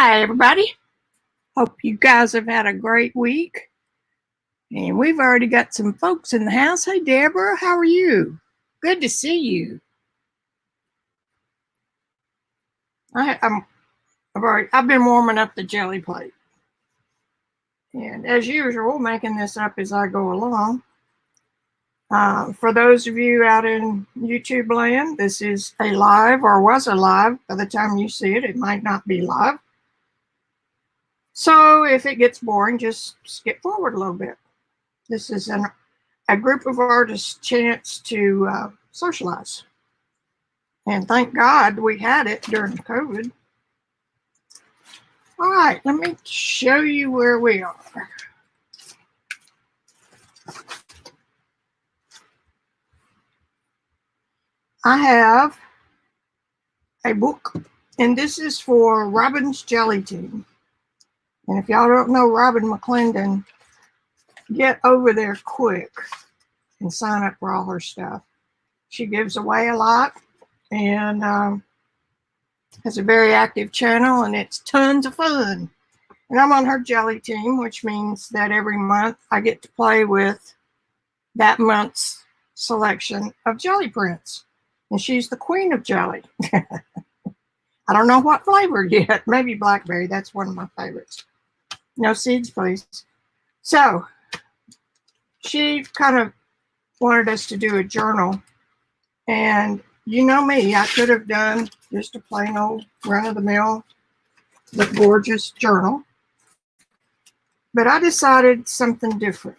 Hi, everybody. Hope you guys have had a great week. And we've already got some folks in the house. Hey, Deborah, how are you? Good to see you. I've been warming up the Gelli Plate. And as usual, making this up as I go along. For those of you out in YouTube land, this is a live, or was a live. By the time you see it, it might not be live. So if it gets boring, just skip forward a little bit. This is a group of artists' chance to socialize. And thank God we had it during COVID. All right, let me show you where we are. I have a book, and this is for Robyn's Gelli team. And if y'all don't know Robyn McClendon, get over there quick and sign up for all her stuff. She gives away a lot and has a very active channel, and it's tons of fun. And I'm on her Gelli team, which means that every month I get to play with that month's selection of Gelli prints. And she's the queen of Gelli. I don't know what flavor yet. Maybe blackberry. That's one of my favorites. No seeds, please. So she kind of wanted us to do a journal. And you know me, I could have done just a plain old run-of-the-mill, but gorgeous journal. But I decided something different.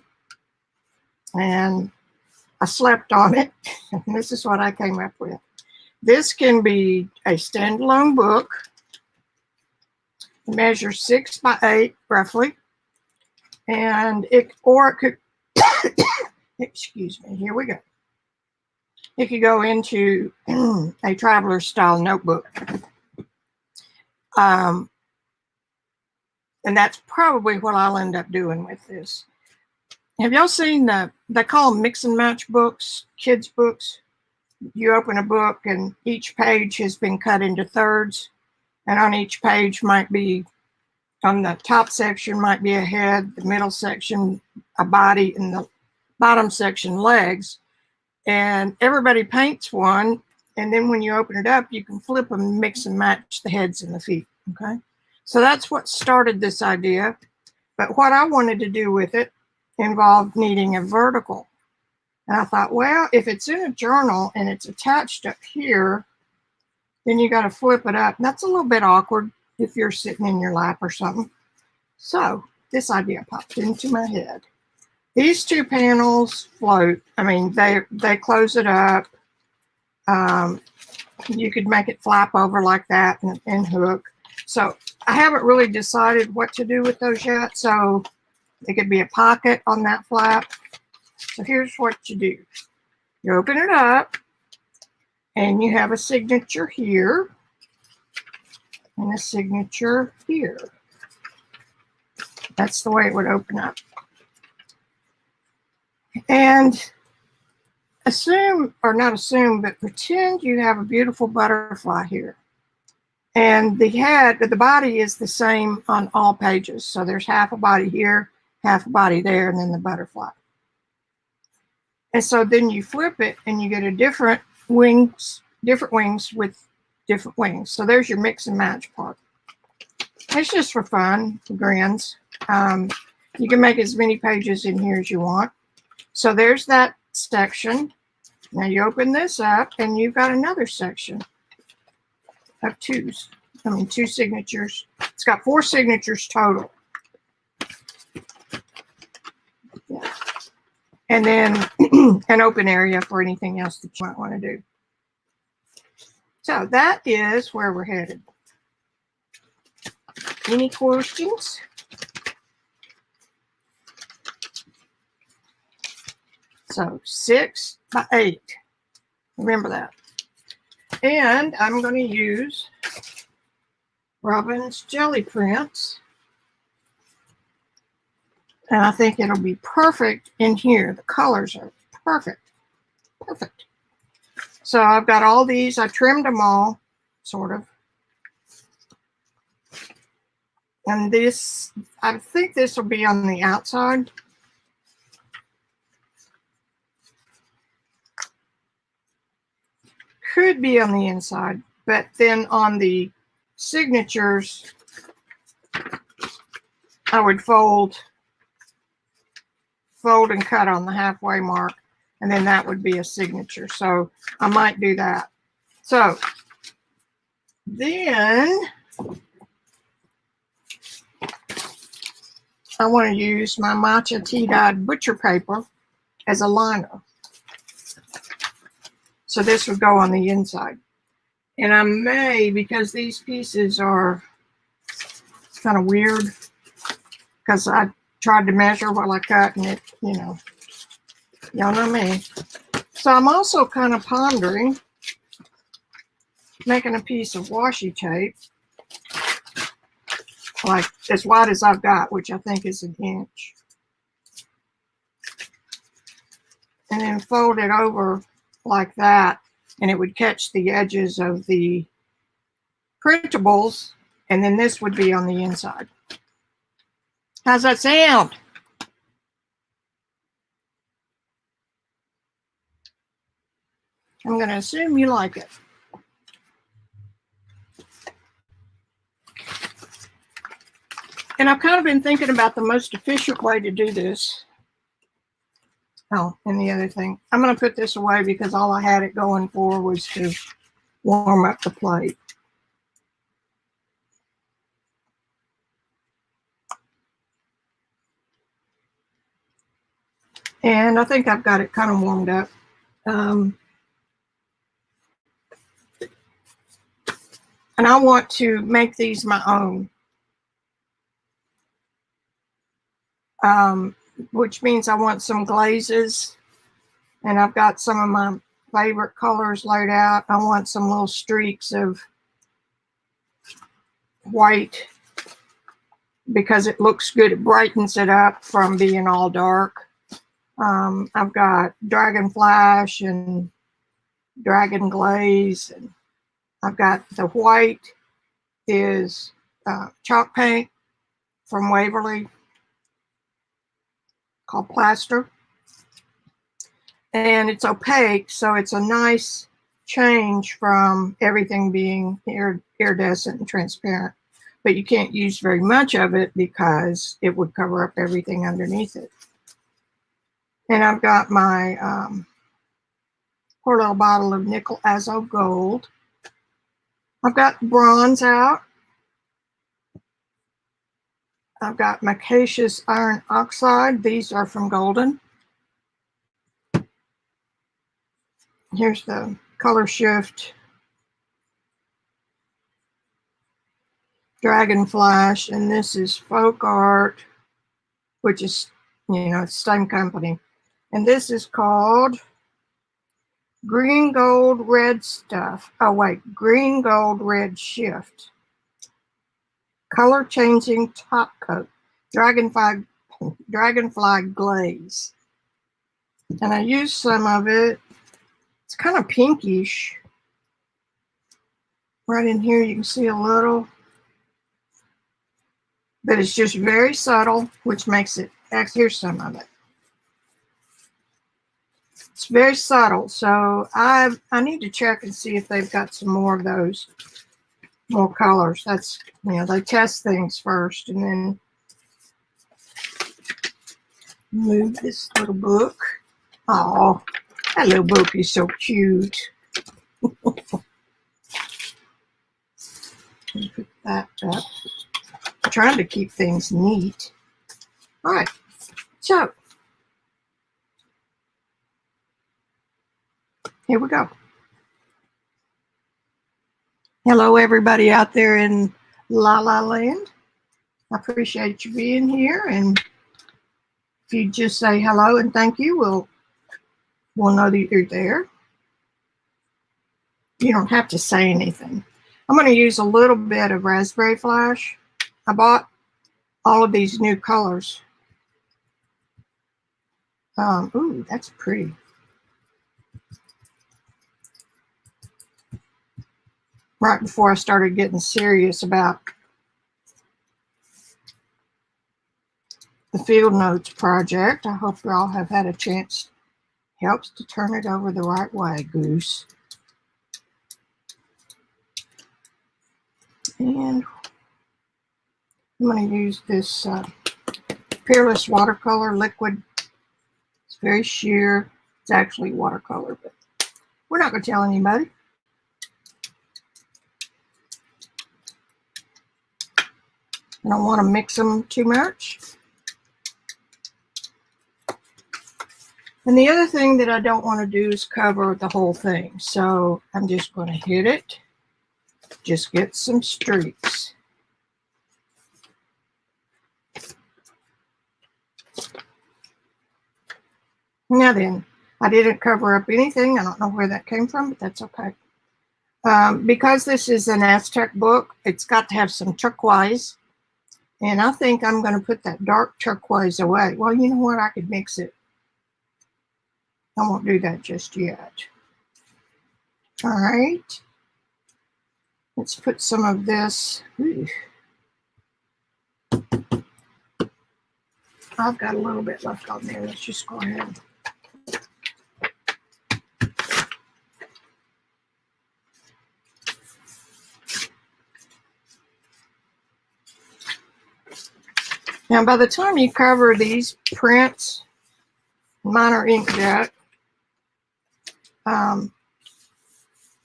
And I slept on it. And this is what I came up with. This can be a standalone book. It measures 6 by 8 roughly. And it could, excuse me, here we go. It could go into a traveler style notebook. And that's probably what I'll end up doing with this. Have y'all seen they call them mix and match books, kids' books? You open a book and each page has been cut into thirds. And on each page might be, on the top section might be a head, the middle section a body, and the bottom section legs. And everybody paints one, and then when you open it up, you can flip them and mix and match the heads and the feet, okay? So that's what started this idea. But what I wanted to do with it involved needing a vertical. And I thought, well, if it's in a journal and it's attached up here, then you got to flip it up. And that's a little bit awkward if you're sitting in your lap or something. So this idea popped into my head. These two panels float. I mean, they close it up. You could make it flap over like that and hook. So I haven't really decided what to do with those yet. So it could be a pocket on that flap. So here's what you do. You open it up and you have a signature here and a signature here. That's the way it would open up. And assume, or not assume, but pretend you have a beautiful butterfly here. And the head, the body is the same on all pages. So there's half a body here, half a body there, and then the butterfly. And so then you flip it and you get a different wings with different wings. So there's your mix and match part. It's just for fun, for grins. You can make as many pages in here as you want. So there's that section. Now you open this up and you've got another section of two signatures. It's got 4 signatures total. Yeah. And then an open area for anything else that you might want to do. So that is where we're headed. Any questions? So 6 by 8. Remember that. And I'm going to use Robyn's Gelli prints. And I think it'll be perfect in here. The colors are perfect. Perfect. So I've got all these. I trimmed them all, sort of. And this, I think this will be on the outside. Could be on the inside, but then on the signatures, I would fold and cut on the halfway mark, and then that would be a signature. So I might do that. So then I want to use my Matcha tea-dyed butcher paper as a liner. So this would go on the inside. And I may, because these pieces are kind of weird, because I tried to measure while I cut, and it, you know, y'all know me. So I'm also kind of pondering making a piece of washi tape, like as wide as I've got, which I think is 1 inch. And then fold it over like that, and it would catch the edges of the printables, and then this would be on the inside. How's that sound? I'm going to assume you like it. And I've kind of been thinking about the most efficient way to do this. Oh, and the other thing, I'm going to put this away because all I had it going for was to warm up the plate. And I think I've got it kind of warmed up. And I want to make these my own. Which means I want some glazes, and I've got some of my favorite colors laid out. I want some little streaks of white because it looks good. It brightens it up from being all dark. I've got Dragon Flash and Dragon Glaze, and I've got the white is chalk paint from Waverly called Plaster, and it's opaque, so it's a nice change from everything being iridescent and transparent, but you can't use very much of it because it would cover up everything underneath it. And I've got my poor little bottle of nickel azo gold. I've got bronze out. I've got micaceous iron oxide. These are from Golden. Here's the color shift Dragon Flash, and this is Folk Art, which is, you know, it's the same company. And this is called Green Gold Red Stuff. Oh wait, Green Gold Red Shift. Color changing top coat. Dragonfly glaze. And I used some of it. It's kind of pinkish. Right in here you can see a little. But it's just very subtle, which makes it, here's some of it. It's very subtle, so I need to check and see if they've got some more of those, more colors. That's, you know, they test things first, and then move this little book. Oh, that little book is so cute. Put that up. I'm trying to keep things neat. All right, so here we go. Hello, everybody out there in La La Land. I appreciate you being here, and if you just say hello and thank you, we'll know that you're there. You don't have to say anything. I'm going to use a little bit of Raspberry Flash. I bought all of these new colors. Ooh, that's pretty. Right before I started getting serious about the Field Notes project. I hope you all have had a chance. Helps to turn it over the right way, Goose. And I'm going to use this Peerless watercolor liquid. It's very sheer. It's actually watercolor, but we're not going to tell anybody. I don't want to mix them too much. And the other thing that I don't want to do is cover the whole thing. So I'm just going to hit it. Just get some streaks. Now then, I didn't cover up anything. I don't know where that came from, but that's okay. Because this is an Aztec book, it's got to have some turquoise. And I think I'm going to put that dark turquoise away. Well, you know what? I could mix it. I won't do that just yet. All right. Let's put some of this. Ooh. I've got a little bit left on there. Let's just go ahead. Now, by the time you cover these prints, mine are inkjet,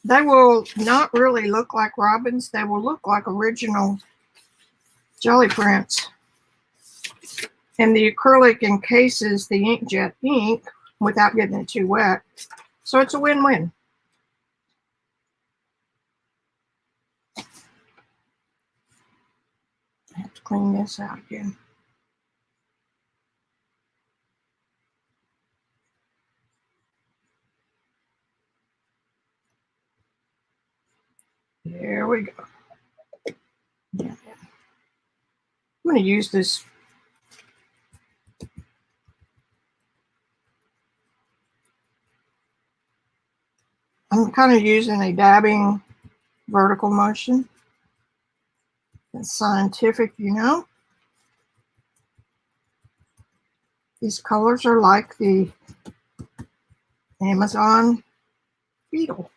they will not really look like Robyn's. They will look like original Gelli prints. And the acrylic encases the inkjet ink without getting it too wet. So it's a win-win. I have to clean this out again. There we go. Yeah. I'm going to use this. I'm kind of using a dabbing vertical motion. It's scientific, you know. These colors are like the Amazon beetle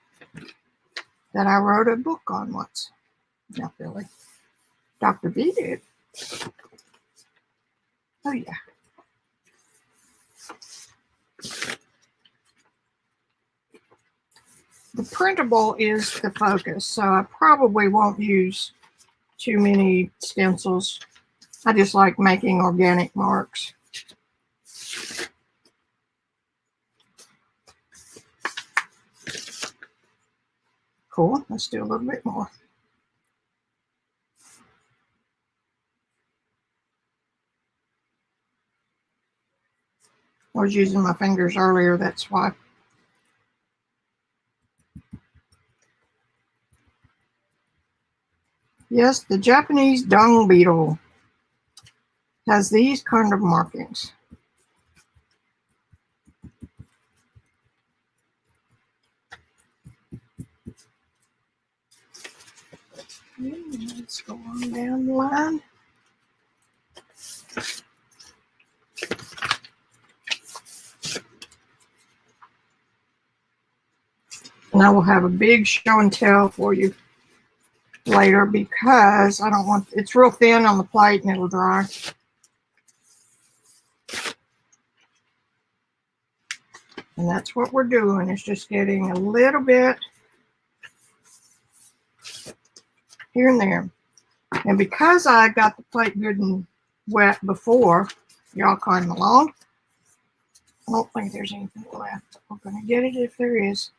that I wrote a book on once. Not really. Dr. B did. Oh, yeah. The printable is the focus, so I probably won't use too many stencils. I just like making organic marks. Cool. Let's do a little bit more. I was using my fingers earlier, that's why. Yes, the Japanese dung beetle has these kind of markings. Let's go on down the line. And I will have a big show and tell for you later because I don't want, it's real thin on the plate and it'll dry. And that's what we're doing, is just getting a little bit here and there. And because I got the plate good and wet before y'all came along, I don't think there's anything left. We're going to get it if there is.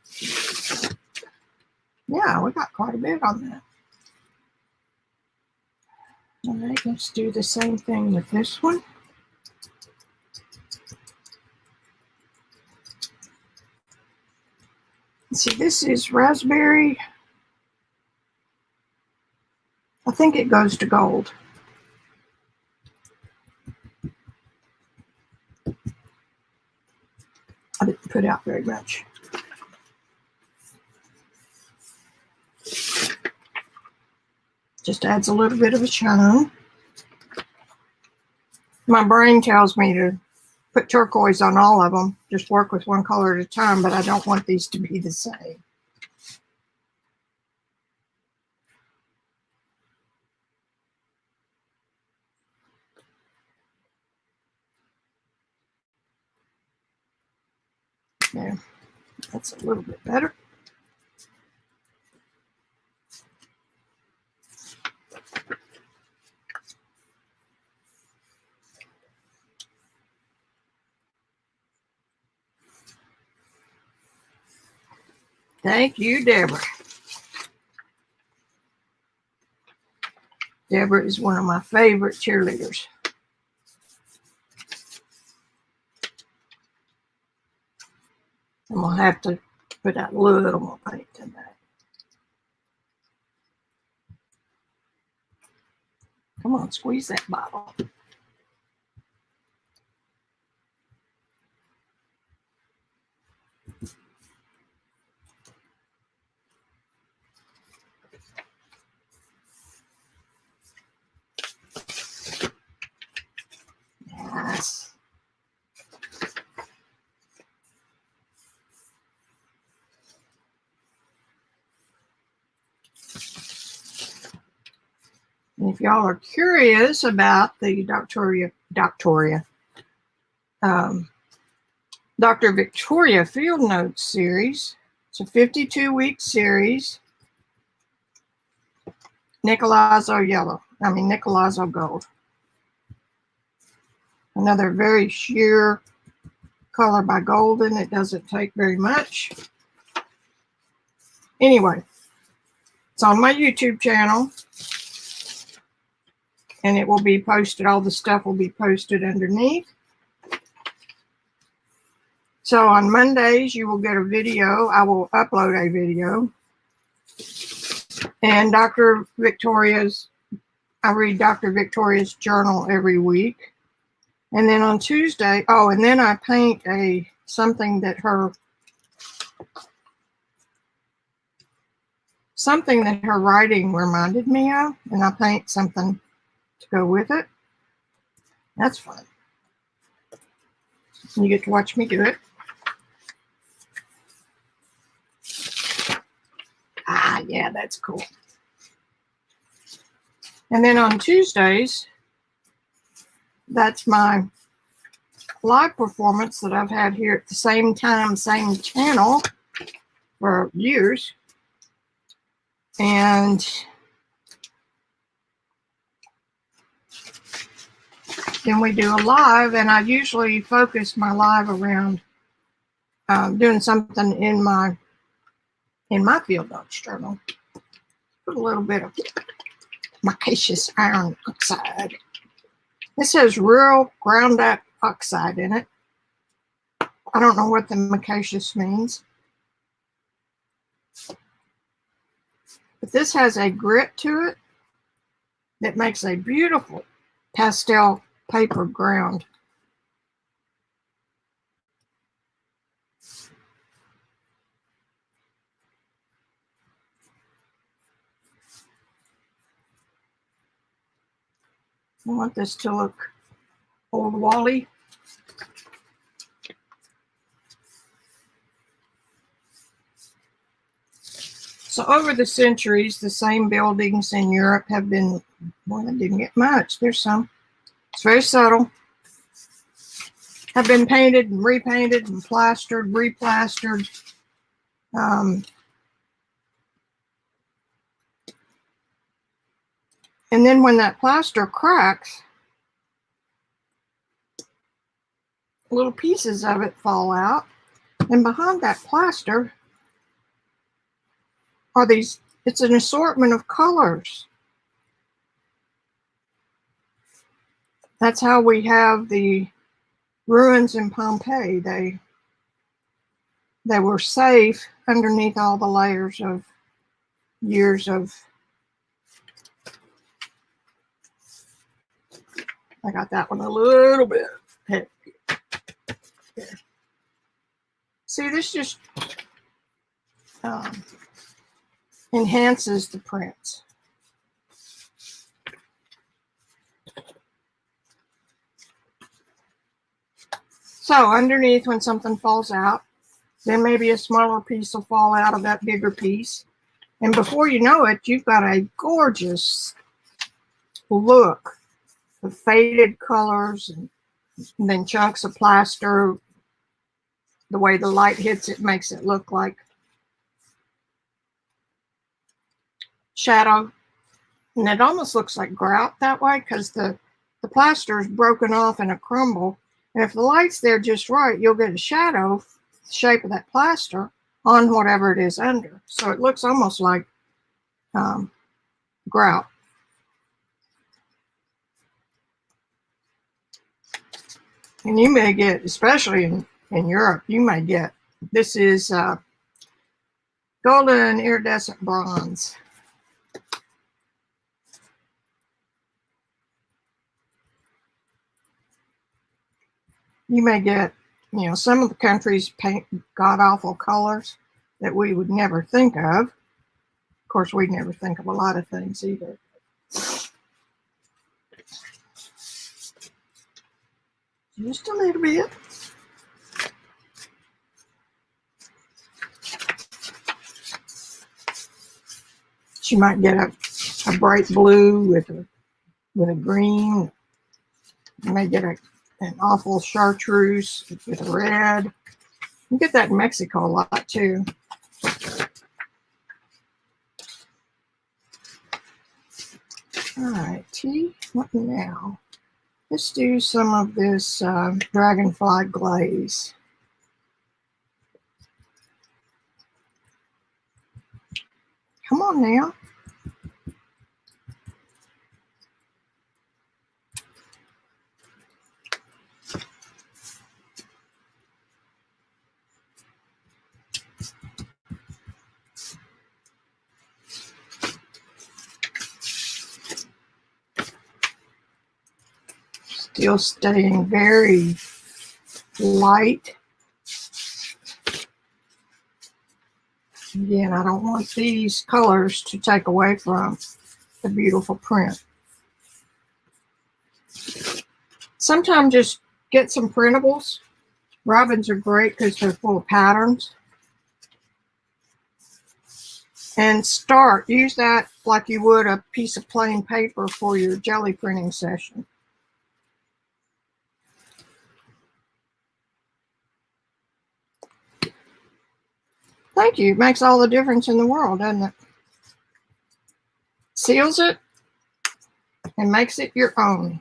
Yeah, we got quite a bit on that. All right, let's do the same thing with this one. See, this is raspberry. I think it goes to gold. I didn't put out very much. Just adds a little bit of a shine. My brain tells me to put turquoise on all of them, just work with one color at a time, but I don't want these to be the same. Yeah, that's a little bit better. Thank you, Deborah. Deborah is one of my favorite cheerleaders. I'm going to have to put out a little more paint in that. Come on, squeeze that bottle. Yes. And if y'all are curious about the Dr. Victoria Field Notes series, it's a 52-week series. Nicolazzo Gold. Another very sheer color by Golden. It doesn't take very much. Anyway, it's on my YouTube channel. And it will be posted, all the stuff will be posted underneath. So on Mondays, you will get a video. I will upload a video. And I read Dr. Victoria's journal every week. And then on Tuesday, and then I paint something that her writing reminded me of, and I paint something to go with it. That's fun. You get to watch me do it. Yeah, that's cool. And then on Tuesdays, that's my live performance that I've had here at the same time, same channel for years. And then we do a live, and I usually focus my live around doing something in my field notes journal. Put a little bit of micaceous iron oxide. This has real ground up oxide in it. I don't know what the micaceous means. But this has a grit to it that makes a beautiful pastel paper ground. I want this to look old Wally. So over the centuries, the same buildings in Europe have been, well, I didn't get much. There's some. It's very subtle. Have been painted and repainted and plastered, replastered. And then when that plaster cracks, little pieces of it fall out. And behind that plaster are these, it's an assortment of colors. That's how we have the ruins in Pompeii. They were safe underneath all the layers of years of, I got that one a little bit heavy. Yeah. See, this just enhances the prints. So underneath, when something falls out, then maybe a smaller piece will fall out of that bigger piece. And before you know it, you've got a gorgeous look of faded colors and then chunks of plaster. The way the light hits it makes it look like shadow. And it almost looks like grout that way because the plaster is broken off in a crumble. And if the light's there just right, you'll get a shadow, the shape of that plaster, on whatever it is under. So it looks almost like grout. And you may get, especially in Europe, you may get, this is golden iridescent bronze. You may get, you know, some of the countries paint god-awful colors that we would never think of. Of course, we'd never think of a lot of things either. Just a little bit. She might get a bright blue with a green. You may get an awful chartreuse with a red. You get that in Mexico a lot too. All right, what now? Let's do some of this dragonfly glaze. Come on now. Still staying very light. Again, I don't want these colors to take away from the beautiful print. Sometimes just get some printables. Robins are great because they're full of patterns. And use that like you would a piece of plain paper for your jelly printing session. Thank you. It makes all the difference in the world, doesn't it? Seals it and makes it your own.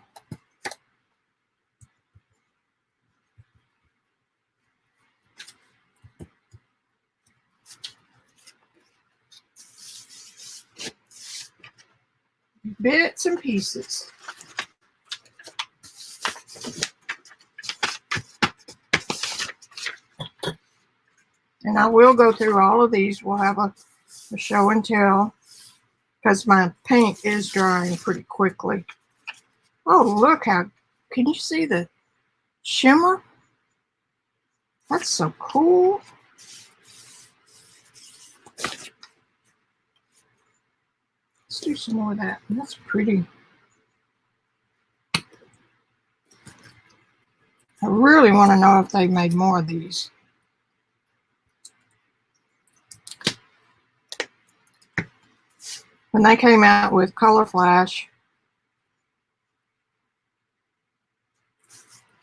Bits and pieces. And I will go through all of these. We'll have a show and tell because my paint is drying pretty quickly. Oh, look how, can you see the shimmer? That's so cool. Let's do some more of that. That's pretty. I really want to know if they made more of these. When they came out with Color Flash,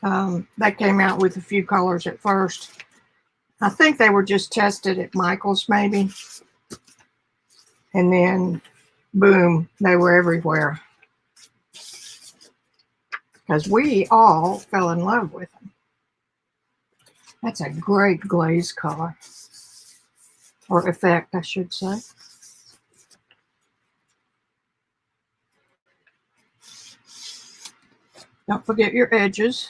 they came out with a few colors at first. I think they were just tested at Michael's maybe. And then, boom, they were everywhere. Because we all fell in love with them. That's a great glaze color. Or effect, I should say. Don't forget your edges.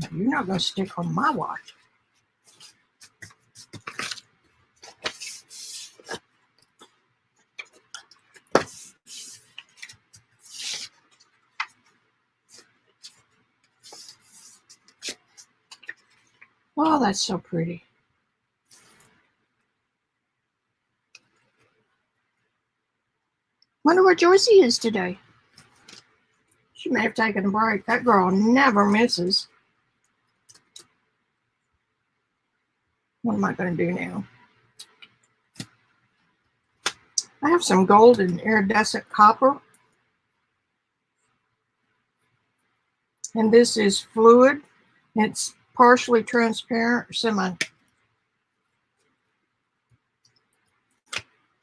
You're not going to stick on my watch. Oh, that's so pretty. Wonder where Joycey is today. She may have taken a break. That girl never misses. What am I going to do now? I have some golden iridescent copper. And this is fluid. It's partially transparent, semi.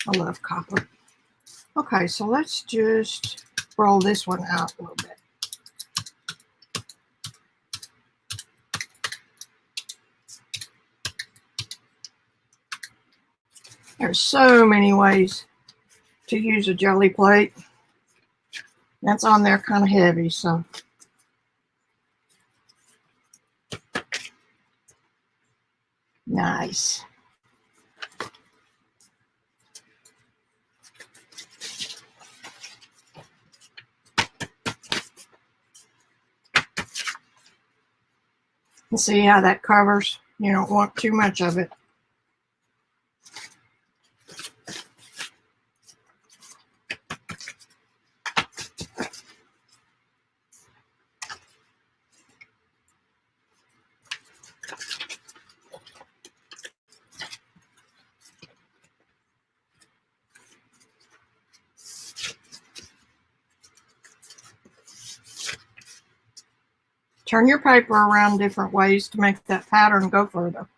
I love copper. Okay, so let's just roll this one out a little bit. There's so many ways to use a Gelli plate. That's on there kind of heavy, so. Nice. And see how that covers? You don't want too much of it. Turn your paper around different ways to make that pattern go further.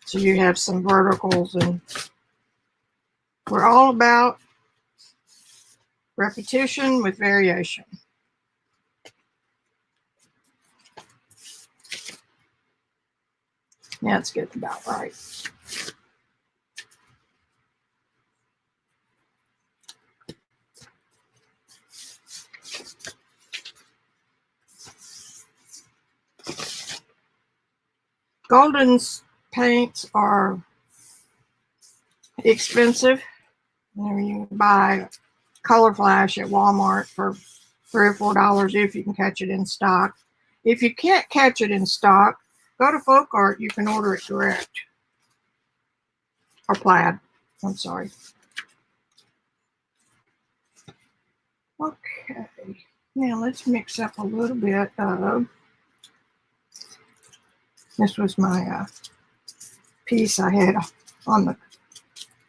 So you have some verticals, and we're all about repetition with variation. Yeah, it's getting about right. Golden's paints are expensive. You can buy Color Flash at Walmart for $3 or $4 if you can catch it in stock. If you can't catch it in stock, go to Folk Art. You can order it direct. Or Plaid. I'm sorry. Okay. Now let's mix up a little bit of. This was my piece I had on the.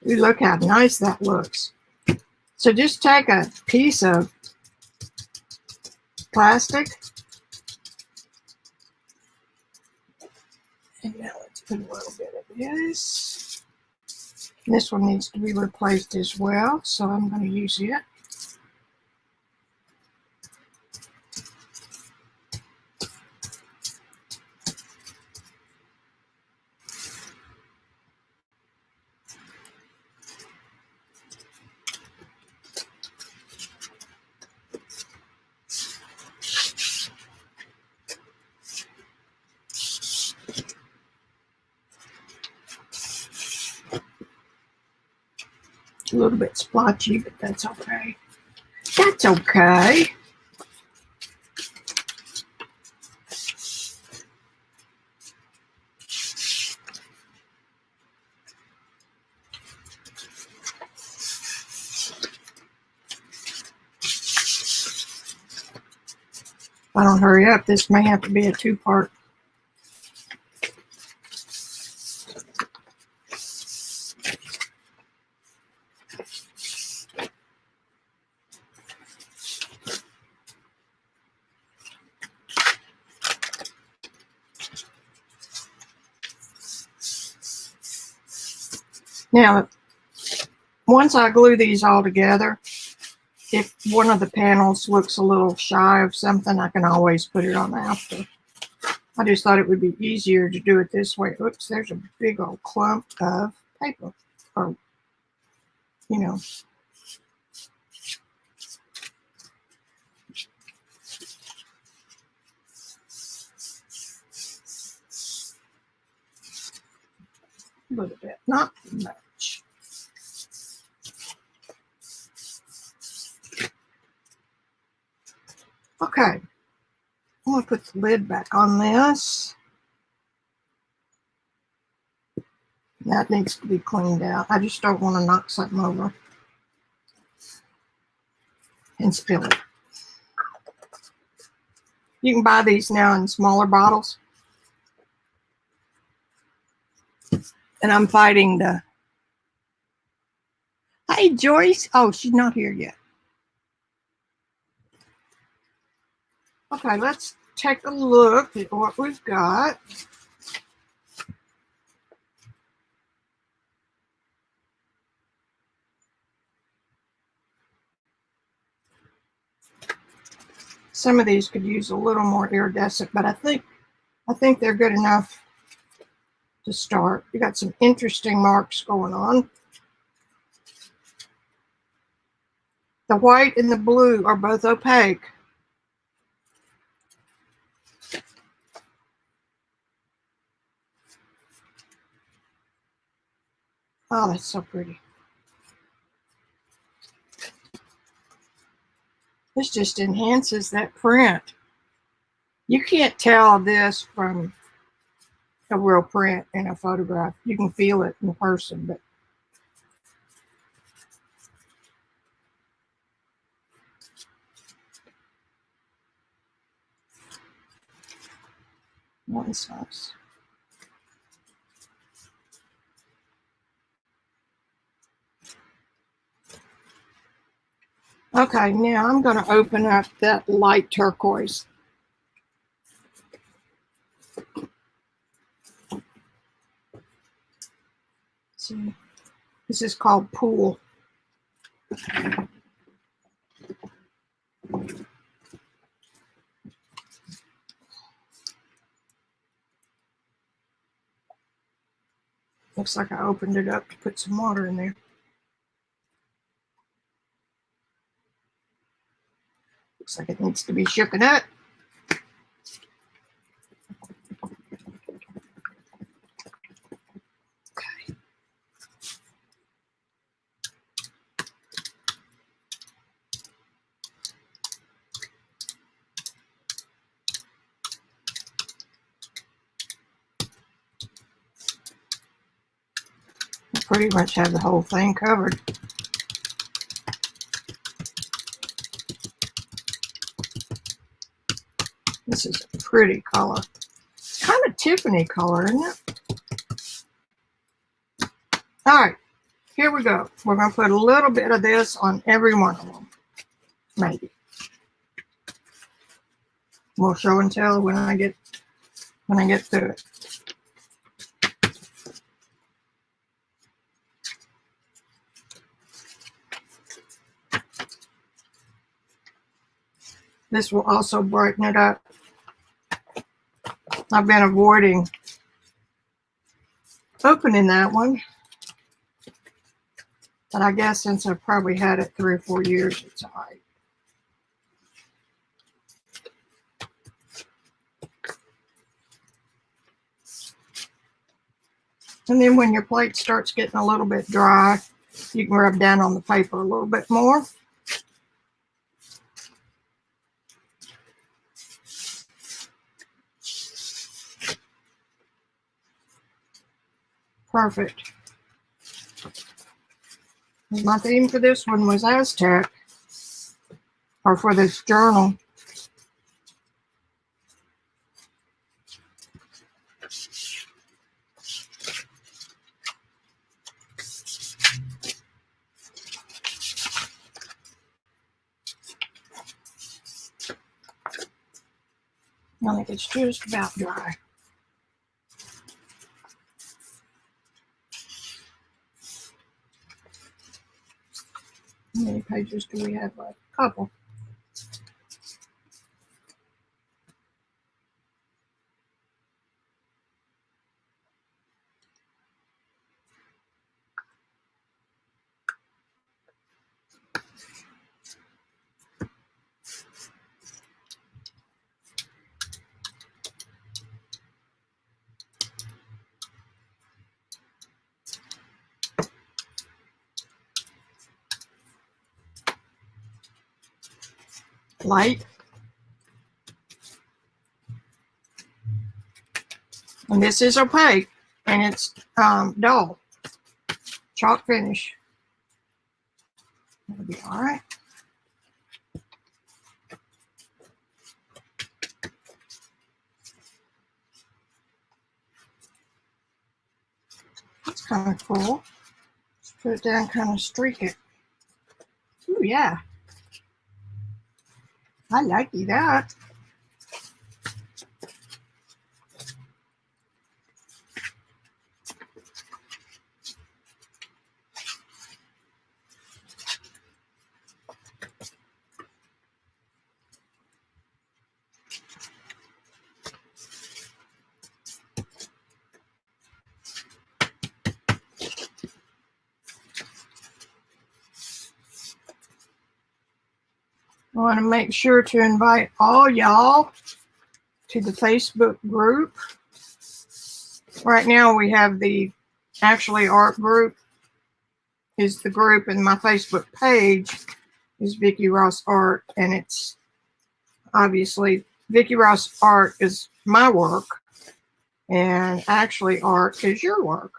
Ooh, look how nice that looks. So just take a piece of plastic. And now let's put a little bit of this. This one needs to be replaced as well, so I'm going to use it. A little bit splotchy, but that's okay. That's okay. If I don't hurry up, this may have to be a two-part. Now, once I glue these all together, if one of the panels looks a little shy of something, I can always put it on after. I just thought it would be easier to do it this way. Oops, there's a big old clump of paper. Or, you know. A little bit, not much. Okay, I'm going to put the lid back on this. That needs to be cleaned out. I just don't want to knock something over and spill it. You can buy these now in smaller bottles. And I'm fighting the... Hey, Joyce. Oh, she's not here yet. Okay, let's take a look at what we've got. Some of these could use a little more iridescent, but I think they're good enough to start. You got some interesting marks going on. The white and the blue are both opaque. Oh, that's so pretty. This just enhances that print. You can't tell this from a real print in a photograph. You can feel it in person, but that's nice. Okay, now I'm going to open up that light turquoise. See, this is called Pool. Looks like I opened it up to put some water in there. Looks like it needs to be shooken up. Okay. I pretty much have the whole thing covered. This is a pretty color. It's kind of Tiffany color, isn't it? All right, here we go. We're going to put a little bit of this on every one of them, maybe. We'll show and tell when I get to it. This will also brighten it up. I've been avoiding opening that one, but I guess since I've probably had it 3 or 4 years, it's all right. And then when your plate starts getting a little bit dry, you can rub down on the paper a little bit more. Perfect. My theme for this one was Aztec, or for this journal. I think it's just about dry. How many pages do we have left? A couple. Light. And this is opaque, and it's dull. chalk finish. That'll be all right. That's kind of cool. Let's put it down, kind of streak it. Ooh, yeah. I like that. I want to make sure to invite all y'all to the Facebook group. Right now we have the Actually Art group is the group, and my Facebook page is Vicki Ross Art, and it's obviously Vicki Ross Art is my work and Actually Art is your work.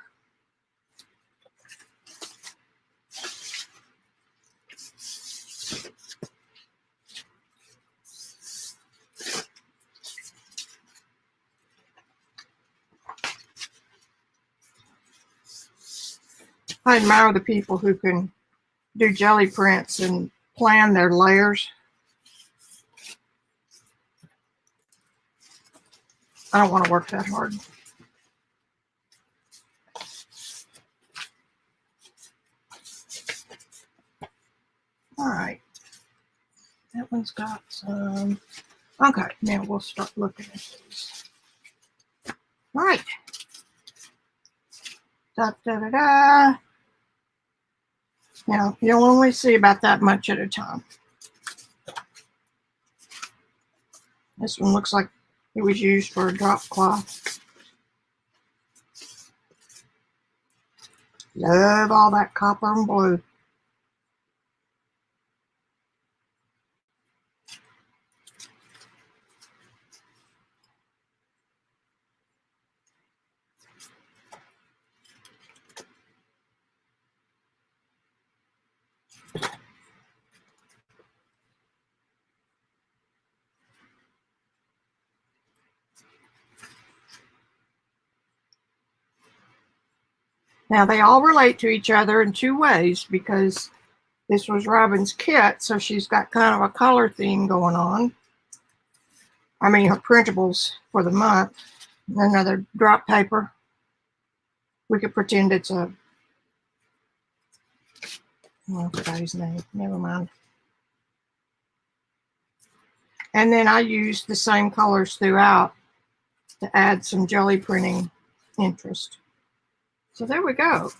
I admire the people who can do jelly prints and plan their layers. I don't want to work that hard. All right. That one's got some. Okay, now we'll start looking at these. All right. Da, da, da, da. Now, you'll only see about that much at a time. This one looks like it was used for a drop cloth. Love all that copper and blue. Now, they all relate to each other in two ways because this was Robyn's kit, so she's got kind of a color theme going on. I mean, her printables for the month. Another drop paper. We could pretend it's a, oh, I forgot his name. Never mind. And then I used the same colors throughout to add some jelly printing interest. So there we go.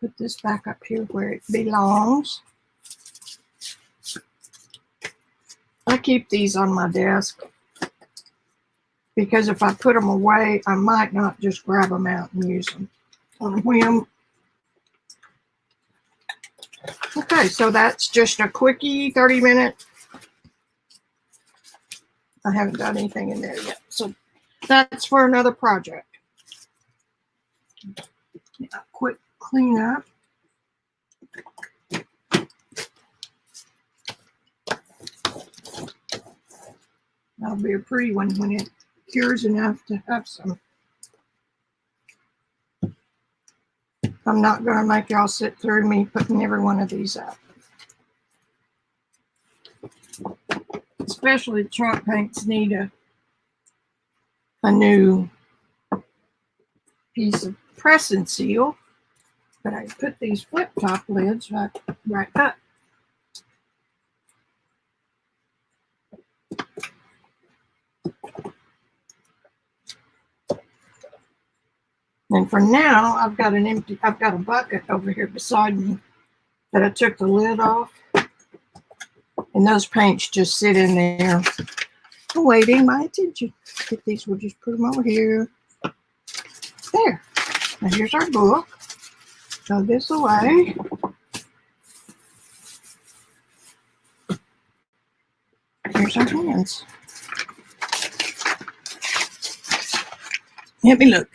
Put this back up here where it belongs. I keep these on my desk because if I put them away, I might not just grab them out and use them on a whim. Okay, so that's just a quickie 30-minute. I haven't done anything in there yet, so that's for another project. A quick clean up. That'll be a pretty one when it cures enough to have some. I'm not going to make y'all sit through me putting every one of these up. Especially chalk paints need a new piece of press and seal. But I put these flip top lids right up. And for now, I've got a bucket over here beside me that I took the lid off. And those paints just sit in there awaiting my attention. Get these, we'll just put them over here. There. Now here's our book. Throw this away. Here's our hands. Let me look.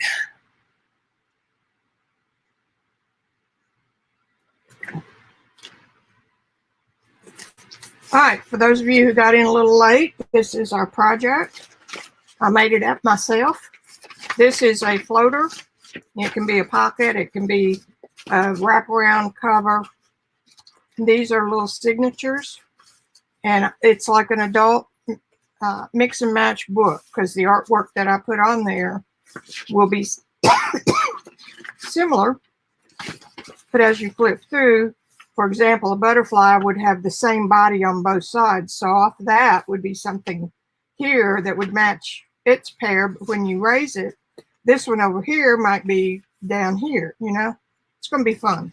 All right, for those of you who got in a little late, this is our project. I made it up myself. This is a floater. It can be a pocket. It can be a wraparound cover. These are little signatures. And it's like an adult mix and match book, because the artwork that I put on there will be similar. But as you flip through, for example, a butterfly would have the same body on both sides. So off that would be something here that would match its pair. But when you raise it, this one over here might be down here, you know. It's going to be fun.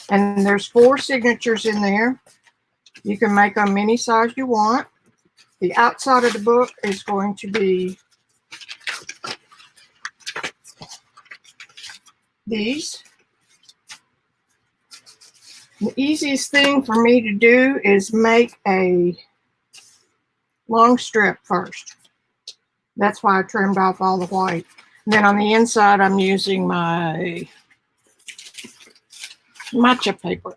And there's 4 signatures in there. You can make them any size you want. The outside of the book is going to be these. The easiest thing for me to do is make a long strip first. That's why I trimmed off all the white. And then on the inside, I'm using my matcha paper.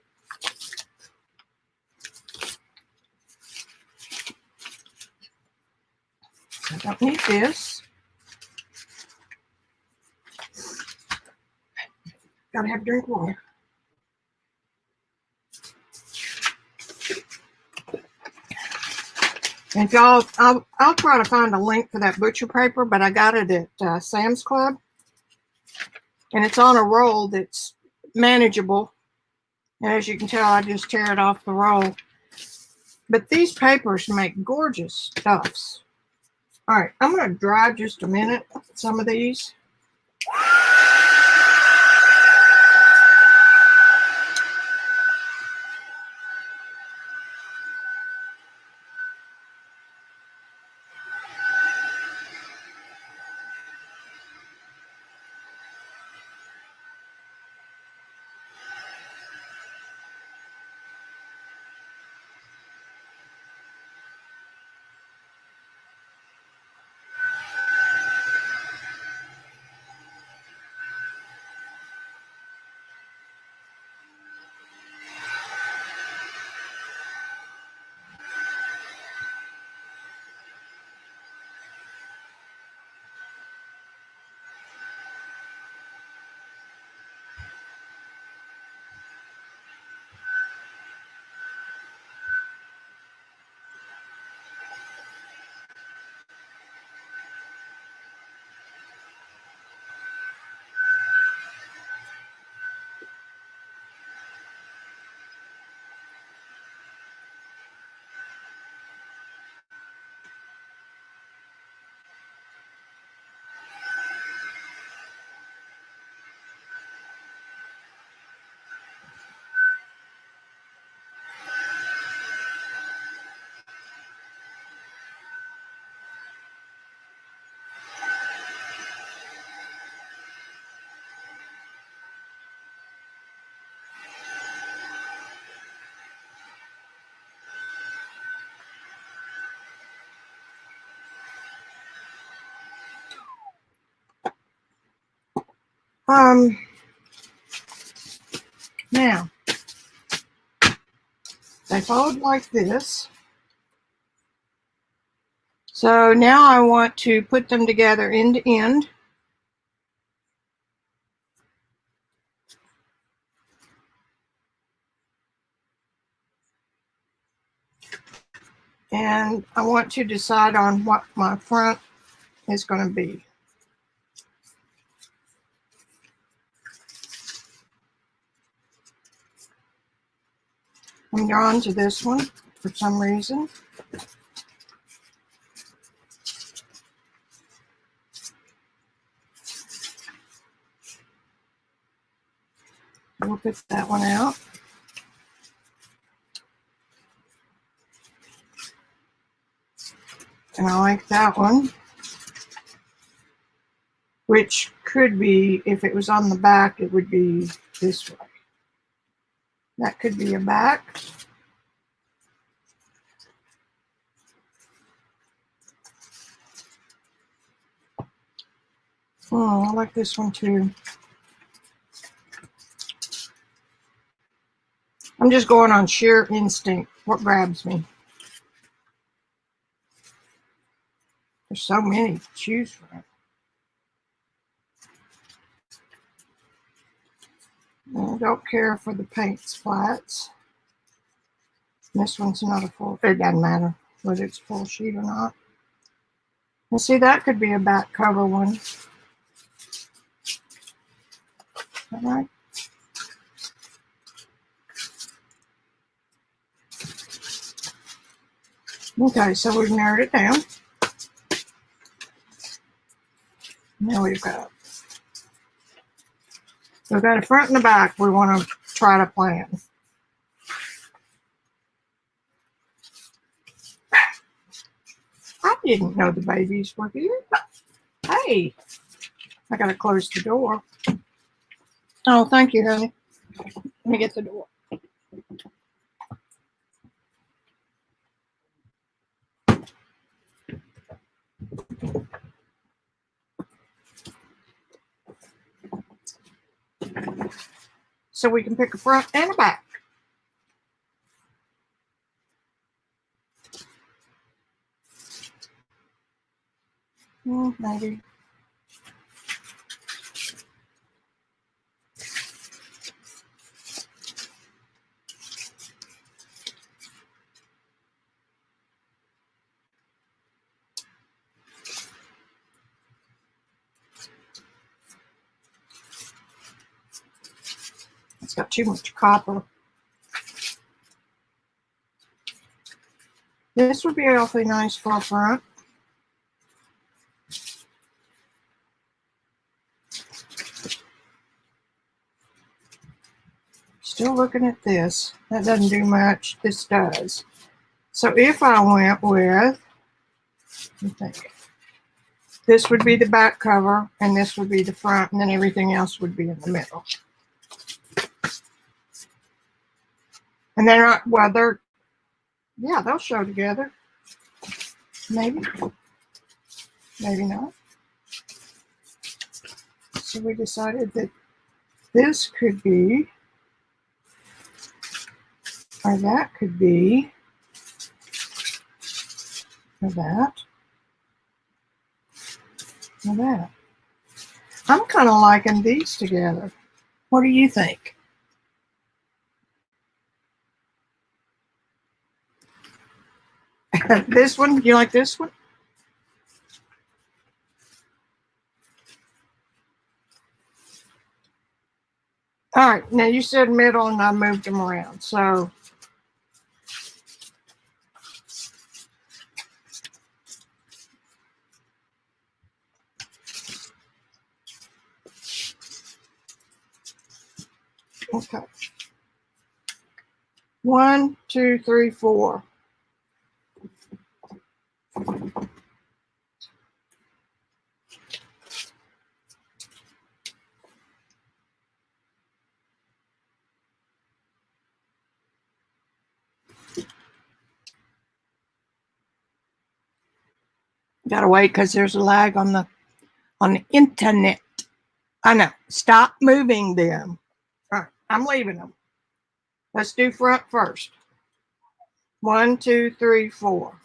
I don't need this. Gotta have a drink of water. And y'all, I'll try to find a link for that butcher paper, but I got it at Sam's Club. And it's on a roll that's manageable. And as you can tell, I just tear it off the roll. But these papers make gorgeous stuffs. All right, I'm going to dry just a minute some of these. Now, they fold like this. So now I want to put them together end to end. And I want to decide on what my front is going to be. I'm drawn to this one for some reason. We'll put that one out. And I like that one, which could be, if it was on the back, it would be this way. That could be a back. I like this one too. I'm just going on sheer instinct. What grabs me? There's so many to choose from. I don't care for the paints flats. This one's not a full, it doesn't matter whether it's full sheet or not. And see, that could be a back cover one. All right. Okay, so we've narrowed it down. Now we've got a front and a back we want to try to plan. I didn't know the babies were here. Hey, I gotta close the door. Oh, thank you, honey. Let me get the door. So we can pick a front and a back. Maybe. It's got too much copper. This would be awfully nice for a front. Still looking at this. That doesn't do much. This does. So if I went with, I think, this would be the back cover, and this would be the front, and then everything else would be in the middle. And they're not, well, they're, yeah, they'll show together. Maybe. Maybe not. So we decided that this could be, or that could be, or that, or that. I'm kind of liking these together. What do you think? This one, you like this one? All right, now you said middle and I moved them around, so. Okay. 1, 2, 3, 4. Gotta wait because there's a lag on the internet. I know. Stop moving them. All right, I'm leaving them. Let's do front first. 1, 2, 3, 4.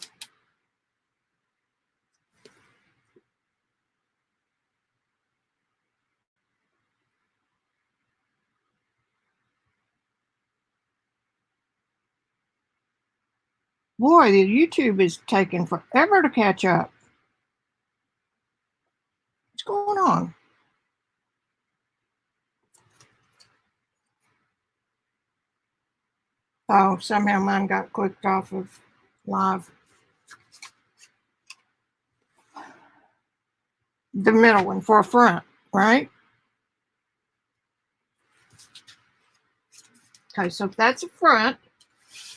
Boy, the YouTube is taking forever to catch up. What's going on? Oh, somehow mine got clicked off of live. The middle one for a front, right? Okay, so if that's a front,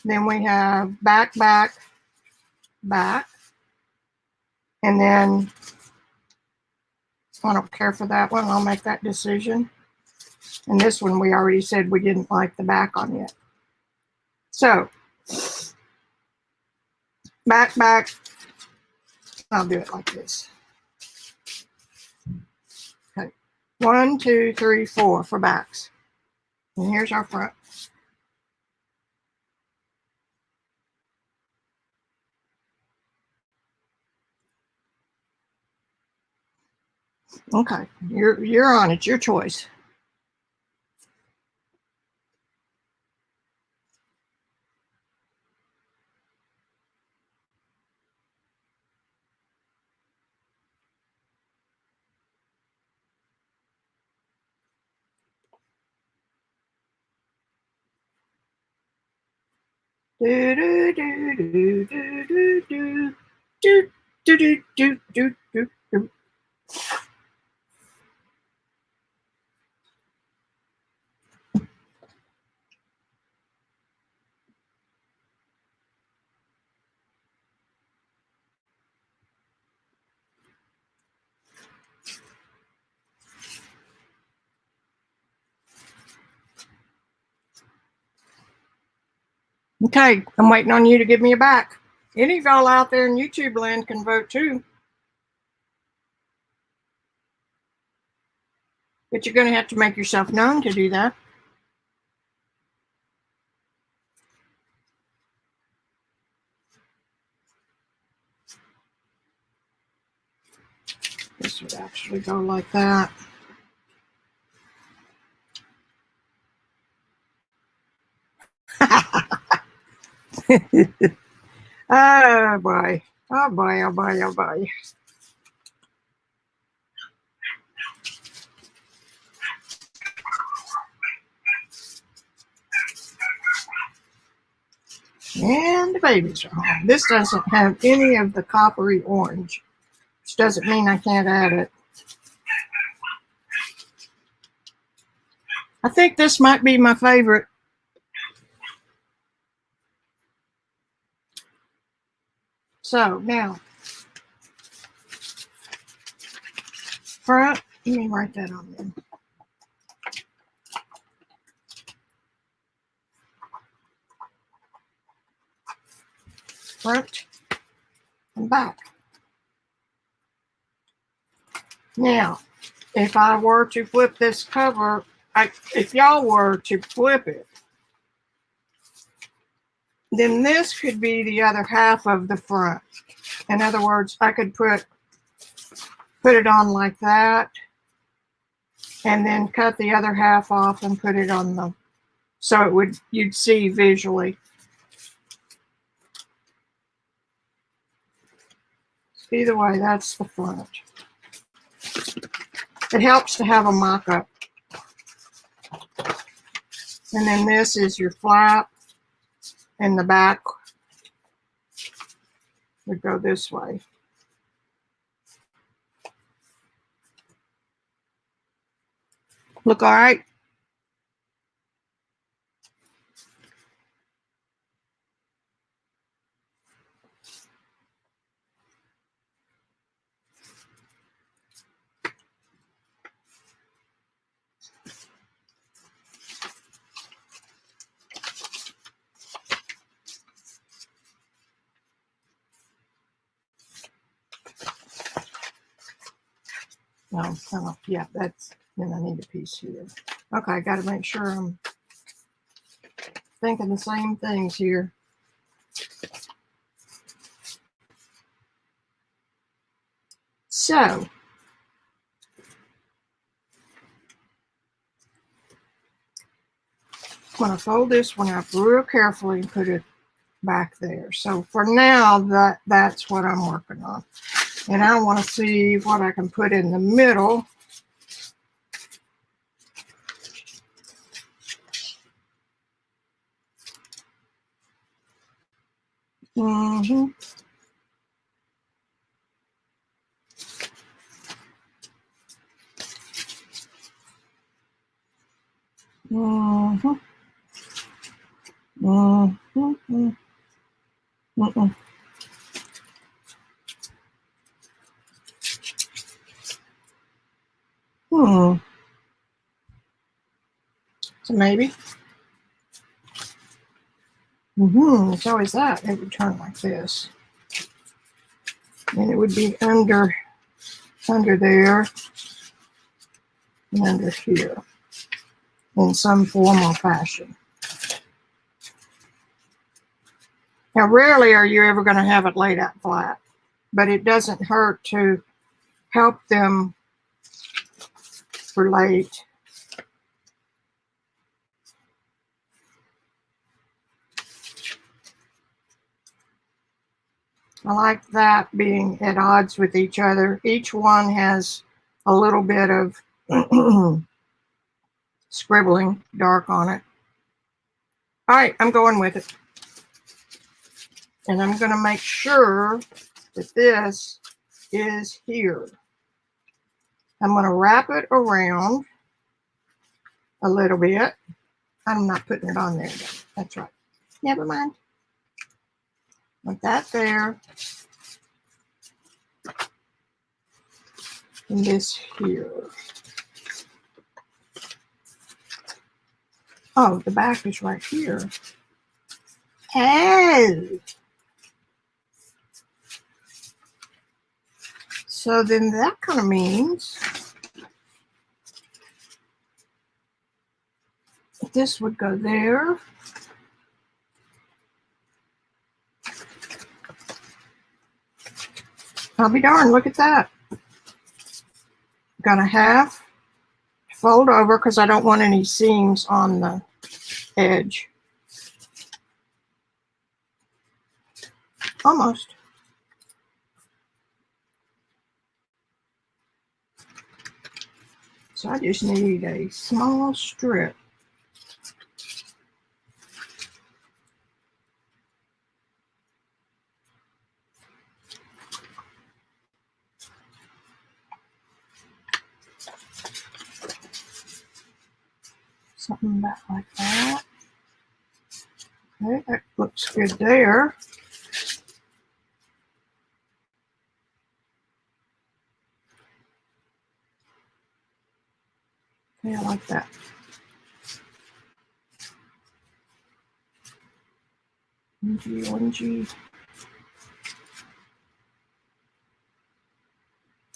then we have back, back, back. And then I don't care for that one. I'll make that decision. And this one, we already said we didn't like the back on yet. So, back, back. I'll do it like this. 1, 2, 3, 4 for backs. And here's our front. Okay, you're on it. Your choice. Do do do do do do do do do do do do do. Okay, I'm waiting on you to give me a back. Any of y'all out there in YouTube land can vote too. But you're going to have to make yourself known to do that. This would actually go like that. Oh boy. Oh boy, oh boy, oh boy. And the babies are home. This doesn't have any of the coppery orange, which doesn't mean I can't add it. I think this might be my favorite. So now, front, let me write that on there. Front and back. Now, if I were to flip this cover, if y'all were to flip it, then this could be the other half of the front. In other words, I could put it on like that, and then cut the other half off and put it on the, so you'd see visually. Either way, that's the front. It helps to have a mock-up. And then this is your flap, and the back would go this way. Look all right? No, yeah, that's, then I need a piece here. Okay, I got to make sure I'm thinking the same things here. So, I'm going to fold this one up real carefully and put it back there. So for now, that's what I'm working on. And I want to see what I can put in the middle. Mm-hmm. Mm-hmm. Mm-hmm. Mm-hmm. Hmm. So maybe. It's always that. It would turn like this. And it would be under there. and under here in some form or fashion. Now, rarely are you ever going to have it laid out flat, but it doesn't hurt to help them relate. I like that being at odds with each other. Each one has a little bit of scribbling dark on it. All right, I'm going with it. And I'm going to make sure that this is here. I'm going to wrap it around a little bit. I'm not putting it on there though. That's right. Never mind. Put that there. And this here. Oh, the back is right here. Oh. So then that kind of means this would go there. I'll be darned, look at that. Gonna have to fold over because I don't want any seams on the edge. Almost. So I just need a small strip. Something about like that. Okay, that looks good there. Okay, I like that. Inky.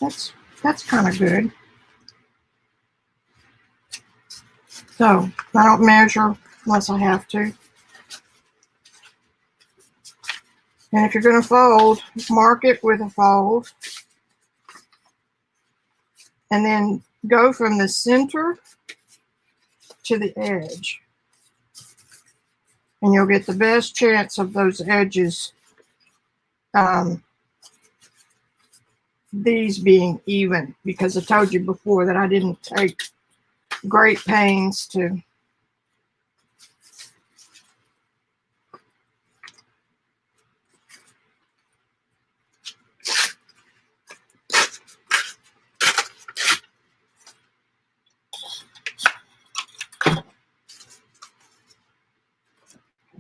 That's kind of good. So I don't measure unless I have to. And if you're going to fold, mark it with a fold. And then go from the center to the edge. And you'll get the best chance of those edges, these being even, because I told you before that I didn't take great pains to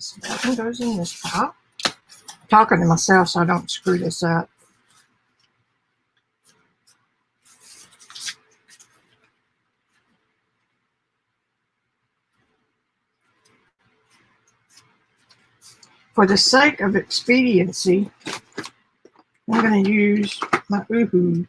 so that one goes in this top. I'm talking to myself so I don't screw this up. For the sake of expediency, I'm going to use my Uhu.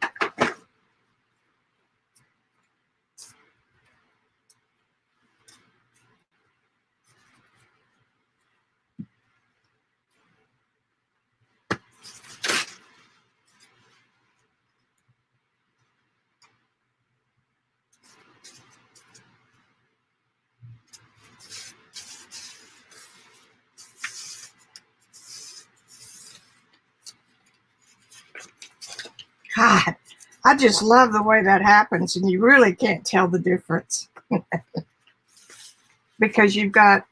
God, I just love the way that happens, and you really can't tell the difference because you've got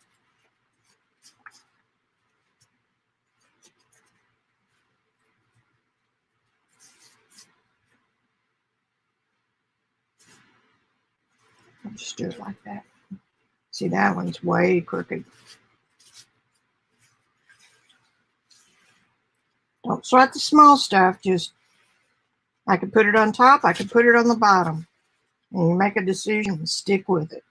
I'll just do it like that. See, that one's way crooked. Don't sweat the small stuff. Just, I could put it on top, I could put it on the bottom. And you make a decision and stick with it.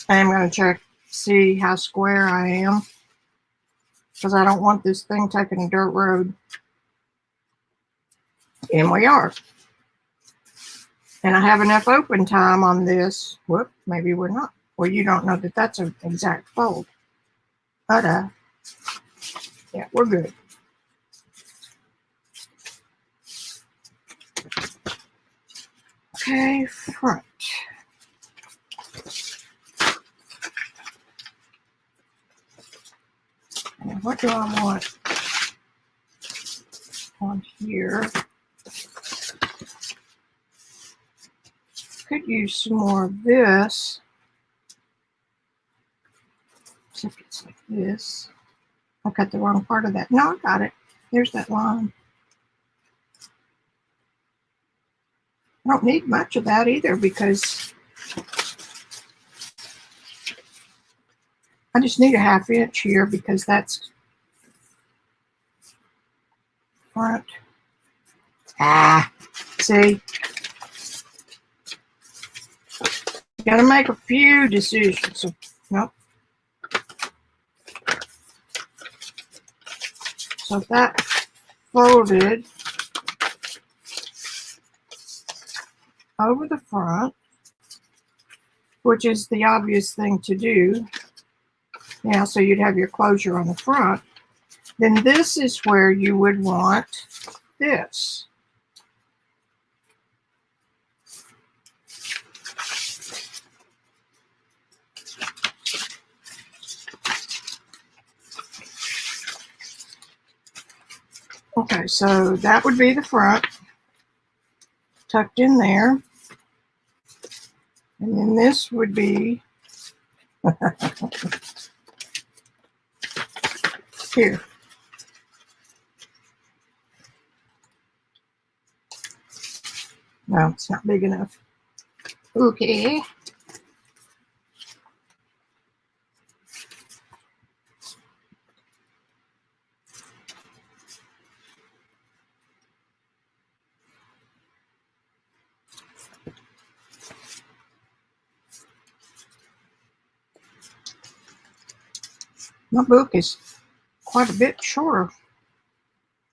I am going to check, see how square I am, because I don't want this thing taking a dirt road. And we are. And I have enough open time on this. Whoop, maybe we're not. Well, you don't know that that's an exact fold. But, yeah, we're good. Okay, front. And what do I want on here? Could use some more of this. Except it's like this. I cut the wrong part of that. No, I got it. There's that line. I don't need much of that either because I just need a 1/2 inch here because that's front. See? You gotta make a few decisions. So, nope. So if that folded over the front, which is the obvious thing to do. Now, so you'd have your closure on the front. Then this is where you would want this. Okay, so that would be the front, tucked in there. And then this would be here. No, it's not big enough. Okay. My book is quite a bit shorter.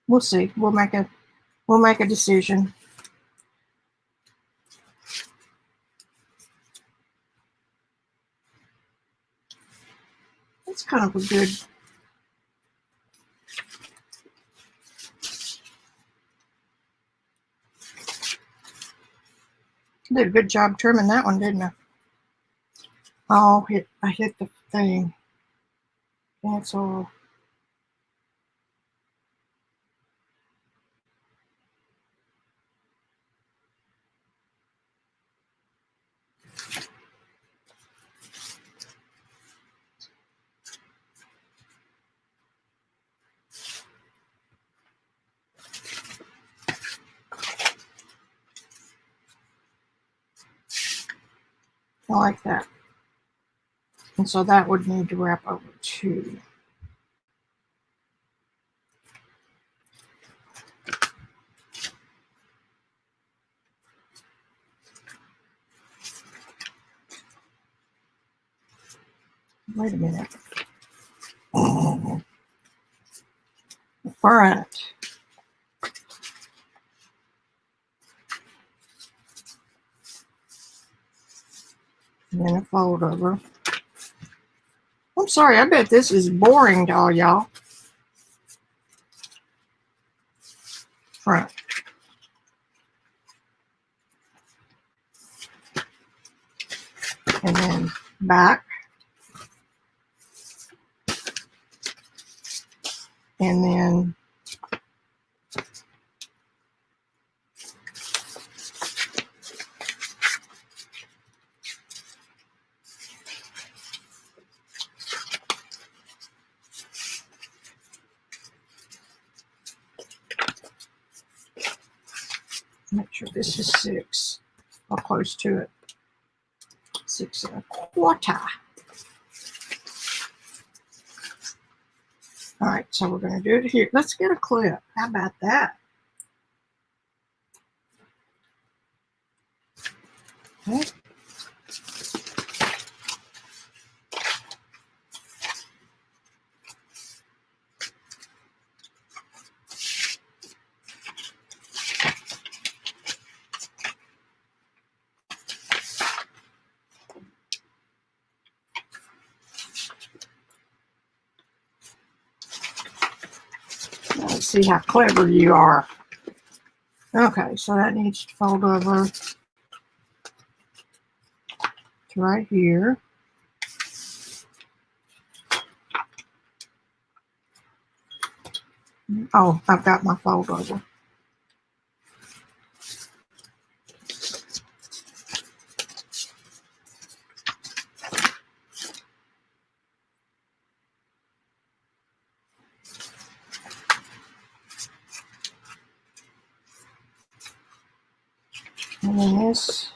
We'll see. We'll make a decision. It's kind of a good. I did a good job trimming that one, didn't I? Oh, I hit the thing. Cancel. I like that. And so that would need to wrap over too. Wait a minute. The front. And then a fold over. I'm sorry, I bet this is boring to all y'all. Front. And then back. And then make sure this is 6 or close to it. 6 1/4. All right, so we're going to do it here. Let's get a clip. How about that? Okay. Let's see how clever you are. Okay, so that needs to fold over to right here. Oh, I've got my fold over. And then this.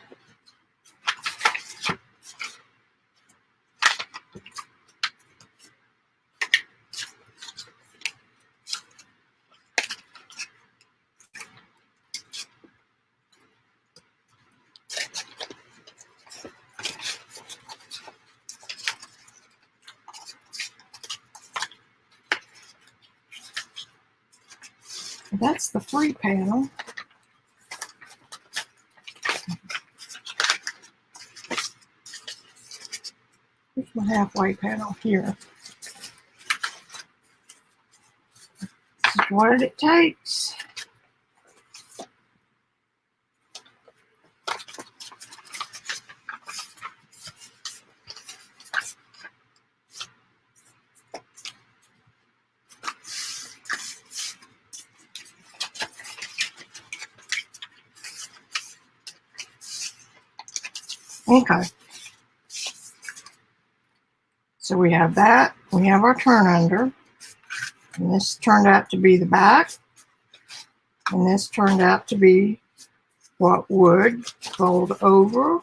That's the free panel. Here's my halfway panel here. This is what it takes. Okay. So we have that. We have our turn under. And this turned out to be the back. And this turned out to be what would fold over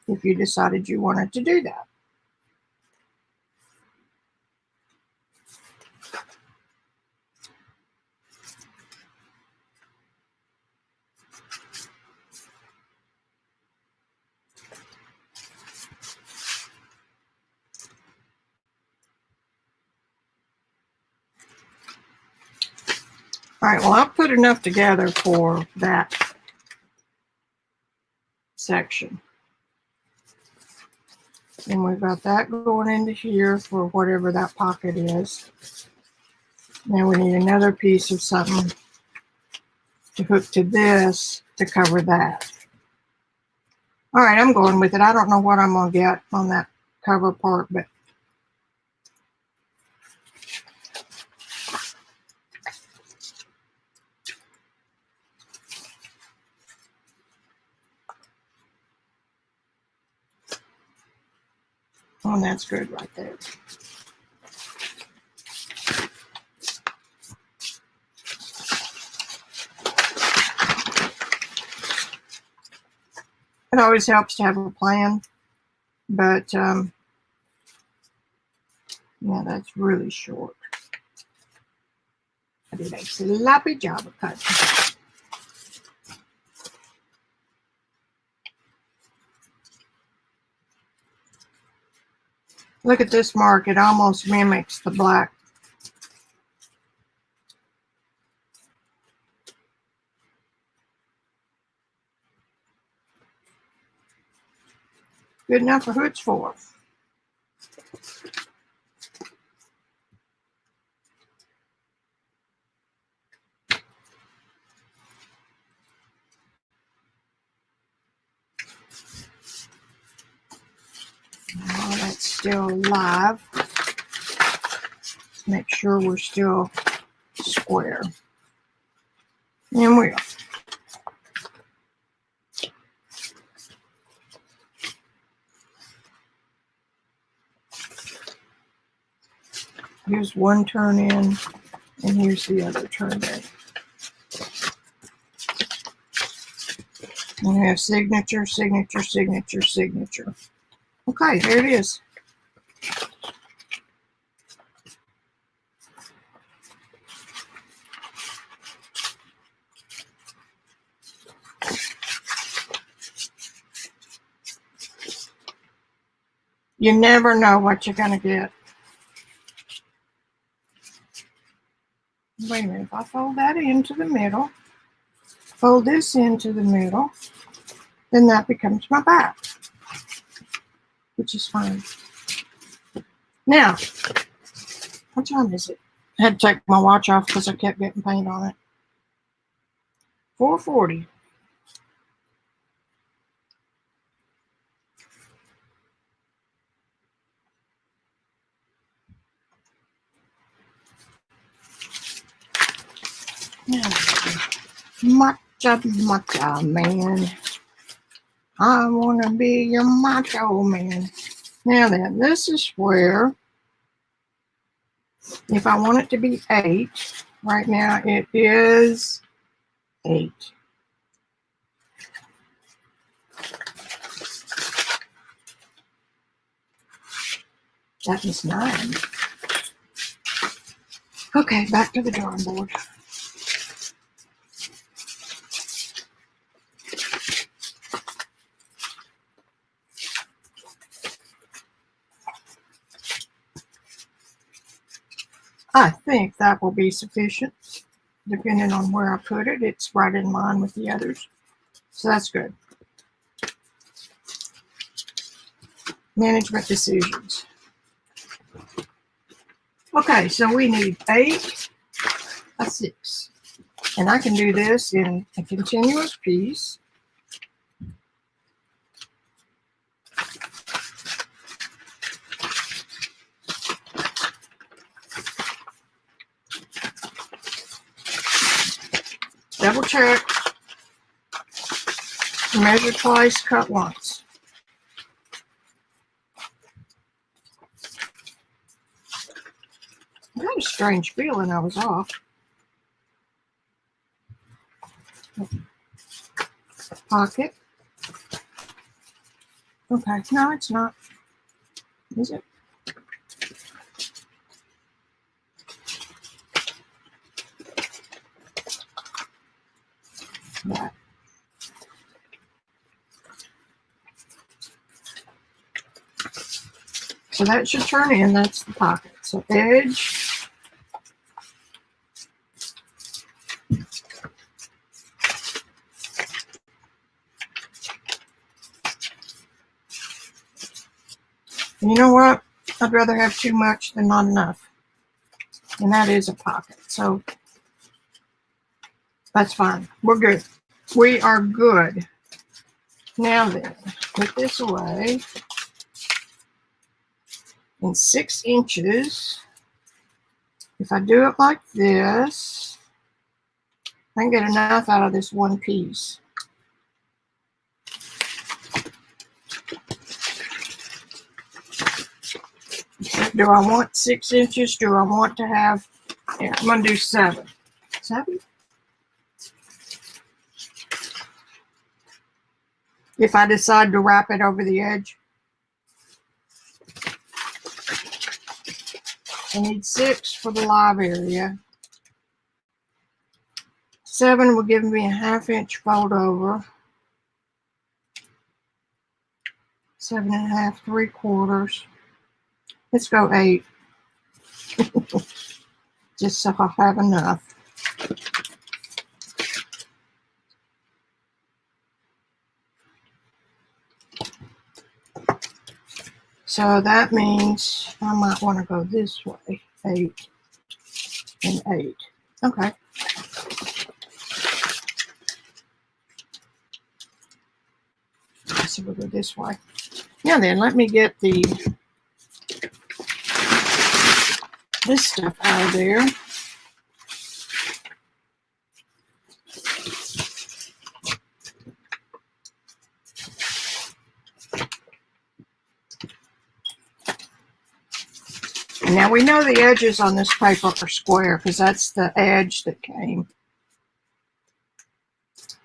if you decided you wanted to do that. All right, well, I've put enough together for that section. And we've got that going into here for whatever that pocket is. Now we need another piece of something to hook to this to cover that. All right, I'm going with it. I don't know what I'm going to get on that cover part, but oh, that's good right there. It always helps to have a plan, but yeah, that's really short. I did a sloppy job of cutting. Look at this mark. It almost mimics the black. Good enough for who it's for. Oh, that's still live. Let's make sure we're still square. And we are. Here's one turn in, and here's the other turn in. And we have signature, signature, signature, signature. Okay, there it is. You never know what you're going to get. Wait a minute, if I fold that into the middle, fold this into the middle, then that becomes my back, which is fine. Now, what time is it? Had to take my watch off because I kept getting paint on it. $4.40. Matcha man. I want to be your macho man. Now then, this is where, if I want it to be 8, right now it is 8. That is 9. Okay, back to the drawing board. I think that will be sufficient, depending on where I put it. It's right in line with the others, so that's good. Management decisions. Okay, so we need 8 by 6, and I can do this in a continuous piece. Double check, measure twice, cut once. I got a strange feeling I was off. Pocket. Okay, no, it's not. Is it? That. So that should turn in. That's the pocket. So edge. And you know what? I'd rather have too much than not enough. And that is a pocket. So that's fine. We're good. We are good. Now then, put this away. In 6 inches, if I do it like this, I can get enough out of this one piece. Do I want 6 inches? Do I want to have, yeah, I'm going to do 7. 7? If I decide to wrap it over the edge. I need 6 for the live area. 7 will give me a 1/2 inch fold over. 7 1/2, 3/4. Let's go 8. Just so I'll have enough. So that means I might want to go this way. 8 and 8. Okay. So we'll go this way. Now then, let me get this stuff out of there. And now we know the edges on this paper are square because that's the edge that came.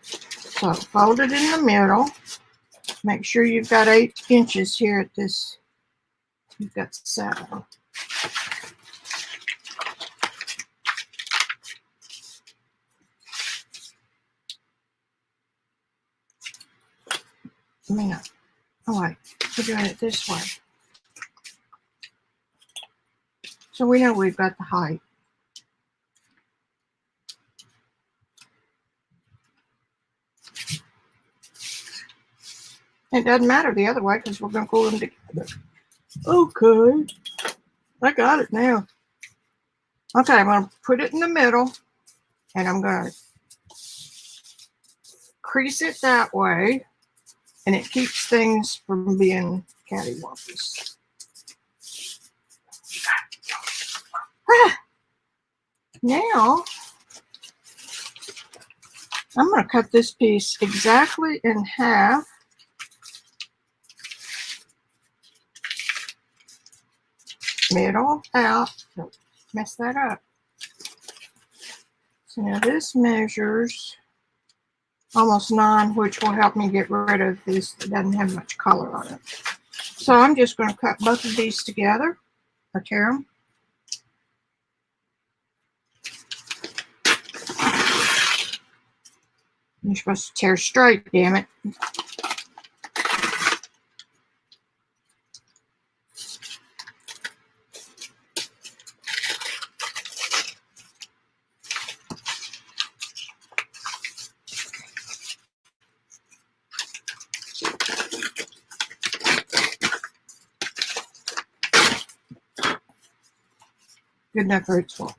So fold it in the middle. Make sure you've got 8 inches here at this. You've got 7. I mean, oh wait, we're doing it this way. So we know we've got the height. It doesn't matter the other way because we're going to glue them together. Okay. I got it now. Okay, I'm going to put it in the middle, and I'm going to crease it that way, and it keeps things from being cattywampus. Now, I'm going to cut this piece exactly in half. Middle out. Don't mess that up. So now this measures almost 9, which will help me get rid of this that doesn't have much color on it. So I'm just going to cut both of these together, or tear them. You're supposed to tear straight, damn it. Good enough for its fault.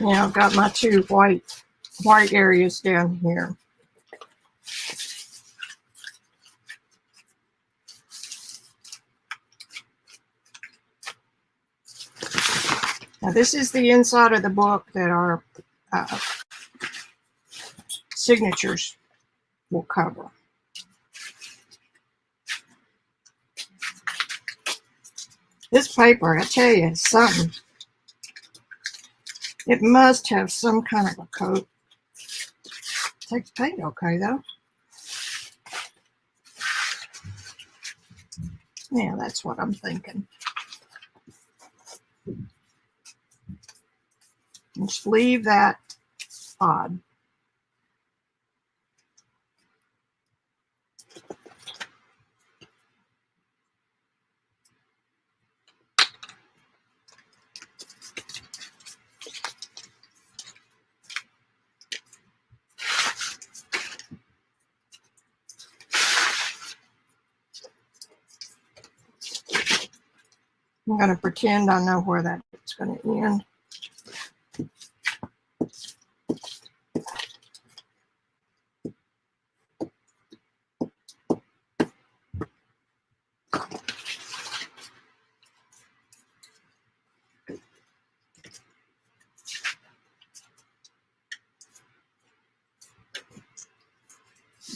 Now I've got my 2 white areas down here. Now this is the inside of the book that our signatures will cover. This paper, I tell you, is something. It must have some kind of a coat. Takes paint okay, though. Yeah, that's what I'm thinking. Just leave that odd. I'm going to pretend I know where that's going to end.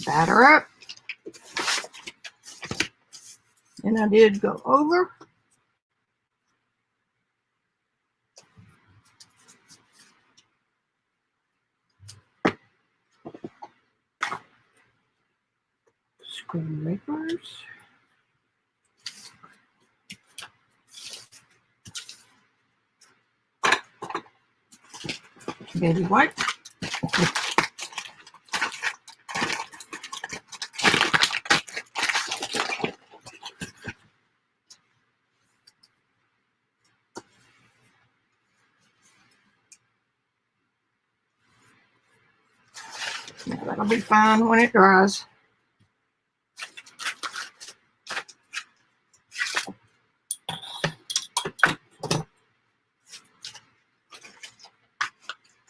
Batter up. And I did go over. Scrapers. Baby wipe. That'll be fine when it dries.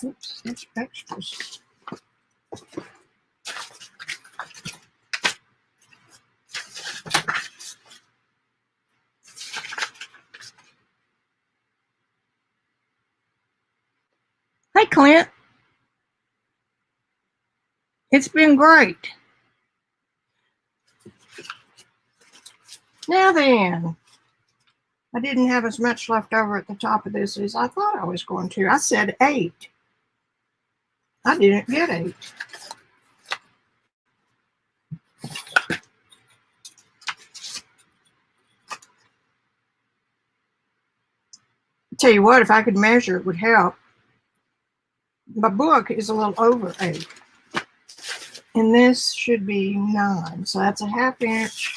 Oops, that's extras. Hey, Clint. It's been great. Now then, I didn't have as much left over at the top of this as I thought I was going to. I said 8. I didn't get 8. Tell you what, if I could measure, it would help. My book is a little over 8. And this should be 9. So that's a 1/2 inch.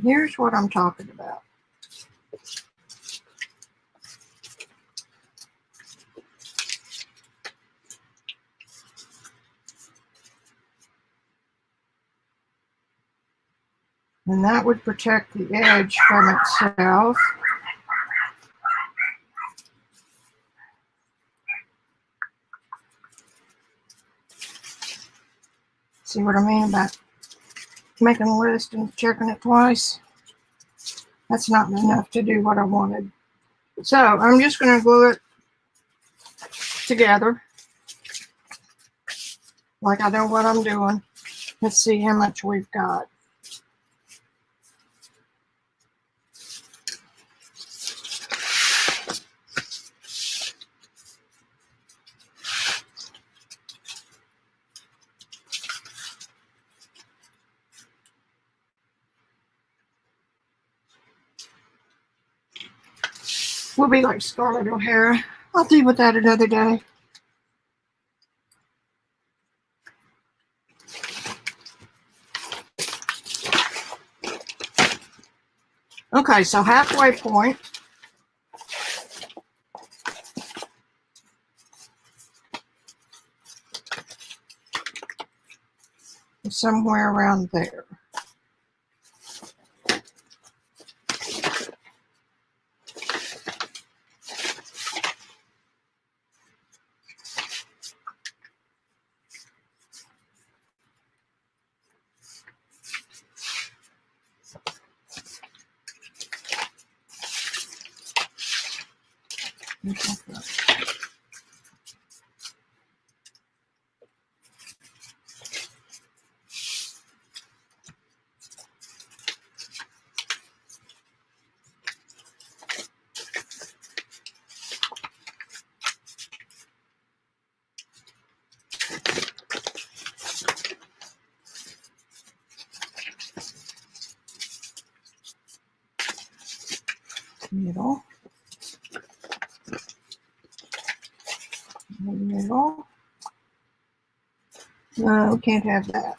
Here's what I'm talking about. And that would protect the edge from itself. See what I mean about making a list and checking it twice? That's not enough to do what I wanted. So I'm just going to glue it together like I know what I'm doing. Let's see how much we've got. We'll be like Scarlett O'Hara. I'll deal with that another day. Okay, so halfway point. Is somewhere around there. Middle. Middle. No, can't have that.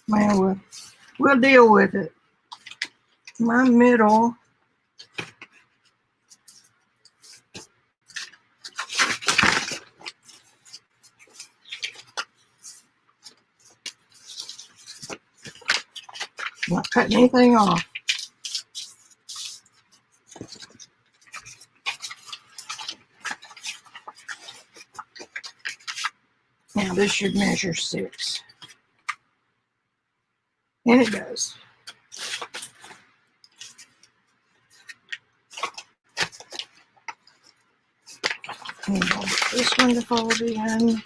Well, we'll deal with it. My middle. Not cutting anything off. Now this should measure 6. And it does. And I'll get this one to fold in.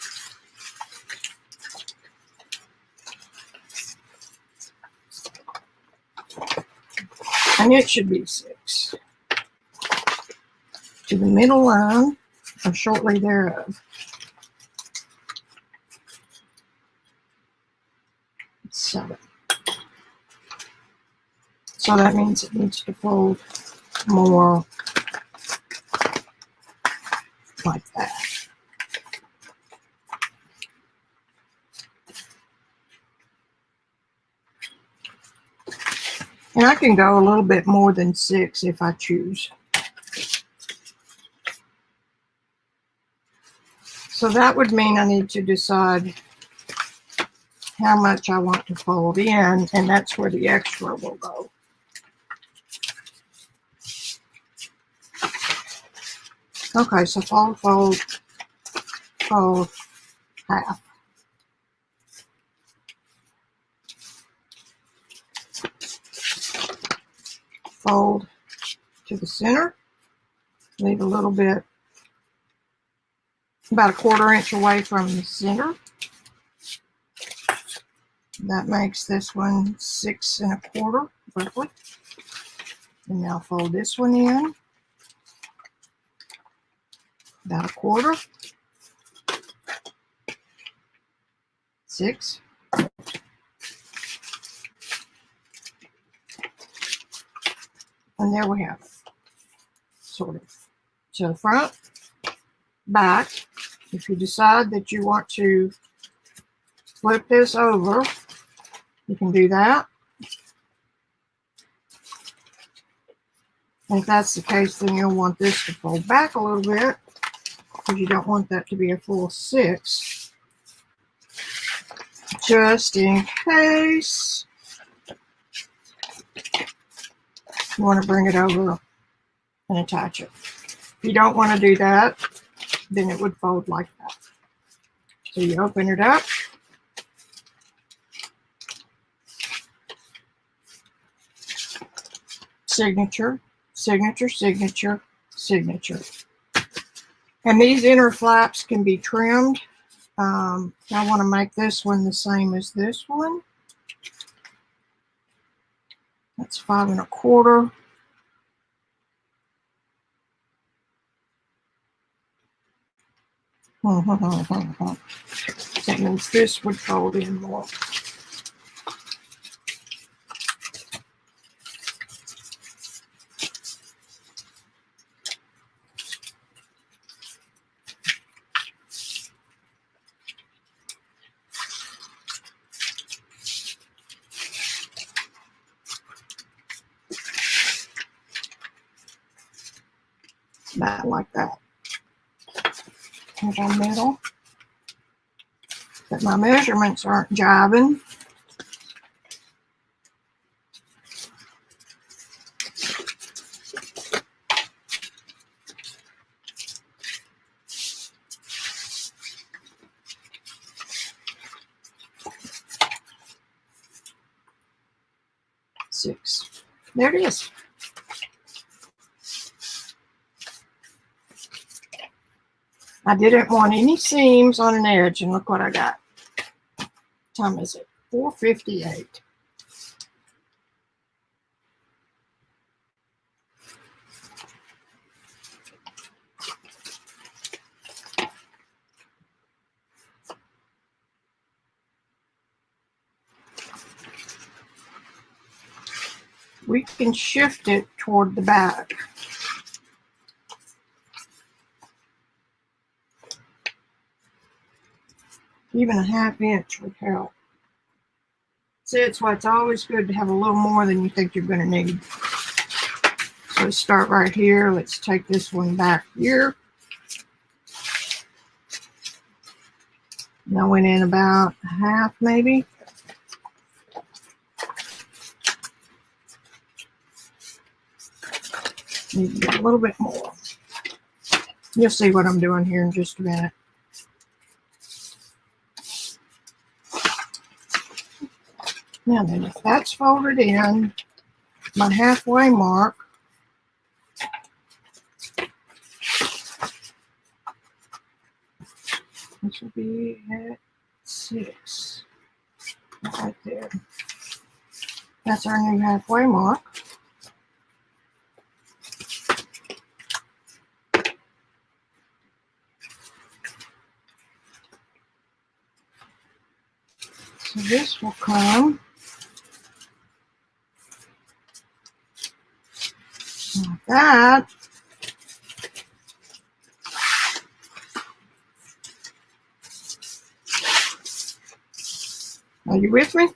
And it should be 6. To the middle line or shortly thereof. 7. So that means it needs to fold more like that. And I can go a little bit more than 6 if I choose. So that would mean I need to decide how much I want to fold in, and that's where the extra will go. Okay, so fold, fold, fold, half. Fold to the center, leave a little bit, about a 1/4 inch away from the center. That makes this one 6 1/4 roughly. And now fold this one in, about a 1/4. 6. And there we have it, sort of. So front, back, If you decide that you want to flip this over, you can do that. If that's the case, then you'll want this to fold back a little bit because you don't want that to be a full 6. Just in case you want to bring it over and attach it. If you don't want to do that, then it would fold like that. So you open it up. Signature, signature, signature, signature. And these inner flaps can be trimmed. I want to make this one the same as this one. That's 5 1/4. That means this would fold in more. About like that. Here's our middle. But my measurements aren't jiving. Six. There it is. I didn't want any seams on an edge, and look what I got. What time is it? 4:58. We can shift it toward the back. Even a 1/2 inch would help. See, it's why it's always good to have a little more than you think you're going to need. So let's start right here. Let's take this one back here. And I went in about 1/2 maybe. Need to get a little bit more. You'll see what I'm doing here in just a minute. Now then, if that's folded in, my halfway mark, this will be at 6, right there. That's our new halfway mark. So this will come like that. Are you with me?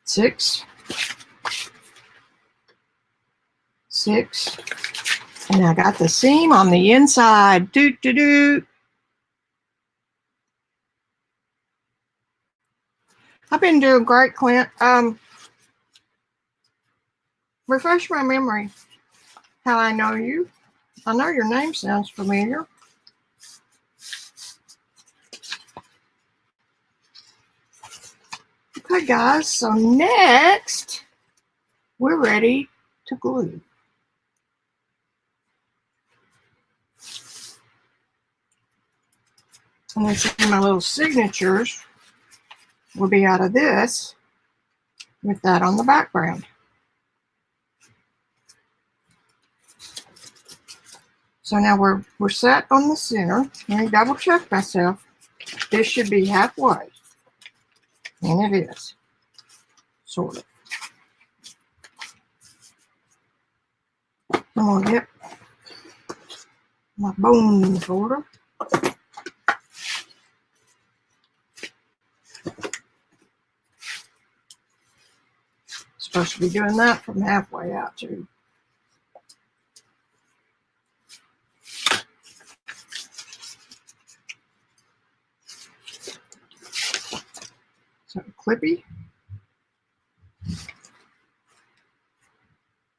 Six. And I got the seam on the inside. Doot, doot, doot. I've been doing great, Clint. Refresh my memory how I know you. I know your name sounds familiar. Okay, guys, so next we're ready to glue. And then some of my little signatures will be out of this with that on the background. So now we're set on the center. Let me double check myself. This should be halfway. And it is, sort of. I'm going to get my bone folder. Supposed to be doing that from halfway out too. So clippy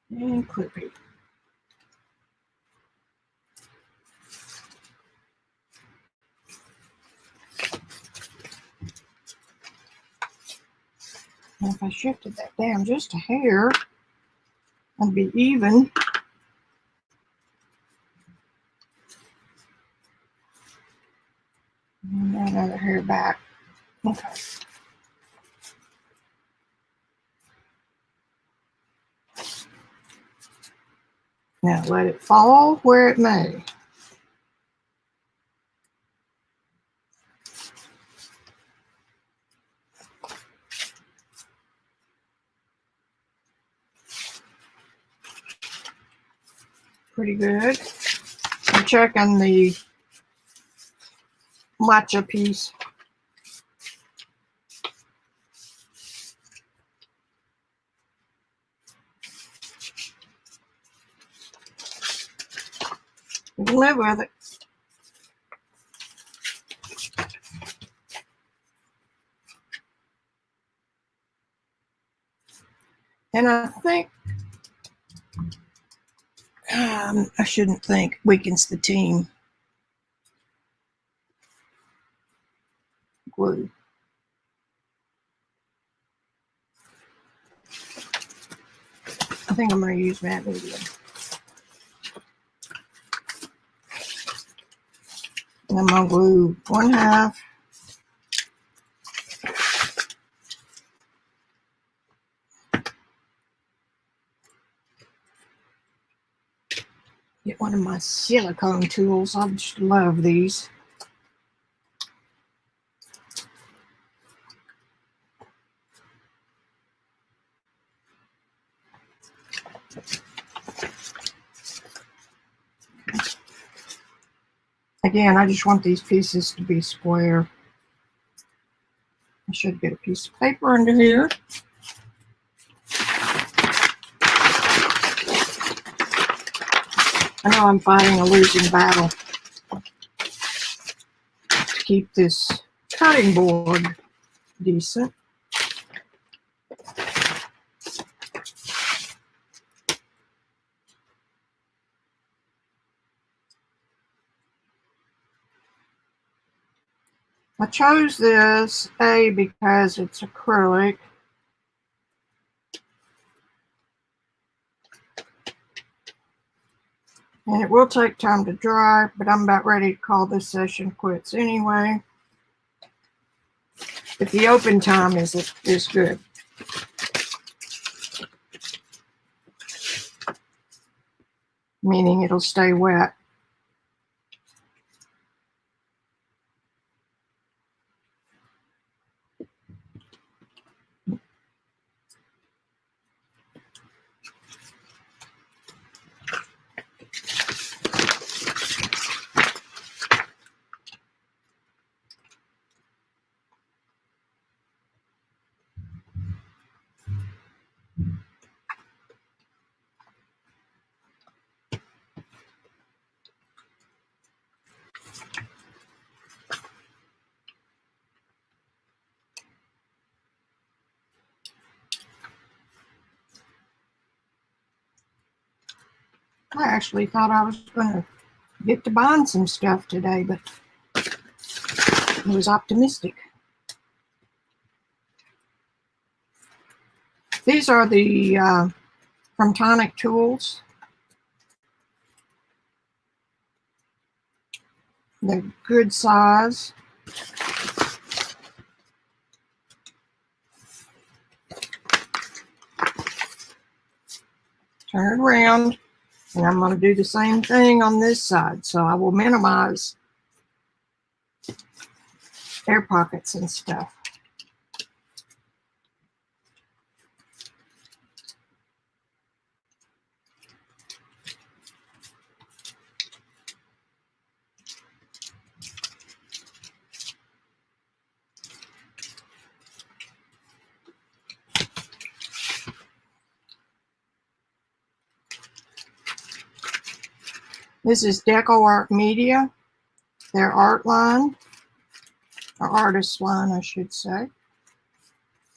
and clippy. And if I shifted that down just a hair, I'd be even. And another hair back. Okay. Now let it fall where it may. Pretty good. I'm checking the matcha piece. You can live with it. And I think, I shouldn't think, weakens the team. Glue. I think I'm going to use matte medium. And I'm going to glue 1/2. Get one of my silicone tools. I just love these. Again, I just want these pieces to be square. I should get a piece of paper under here. I know I'm fighting a losing battle to keep this cutting board decent. I chose this, because it's acrylic. And it will take time to dry, but I'm about ready to call this session quits anyway. But the open time is good. Meaning it'll stay wet. I actually thought I was going to get to buying some stuff today, but I was optimistic. These are the from Tonic Tools. They're good size. Turn it around, and I'm going to do the same thing on this side. So I will minimize air pockets and stuff. This is Deco Art Media, their art line, or artist line, I should say.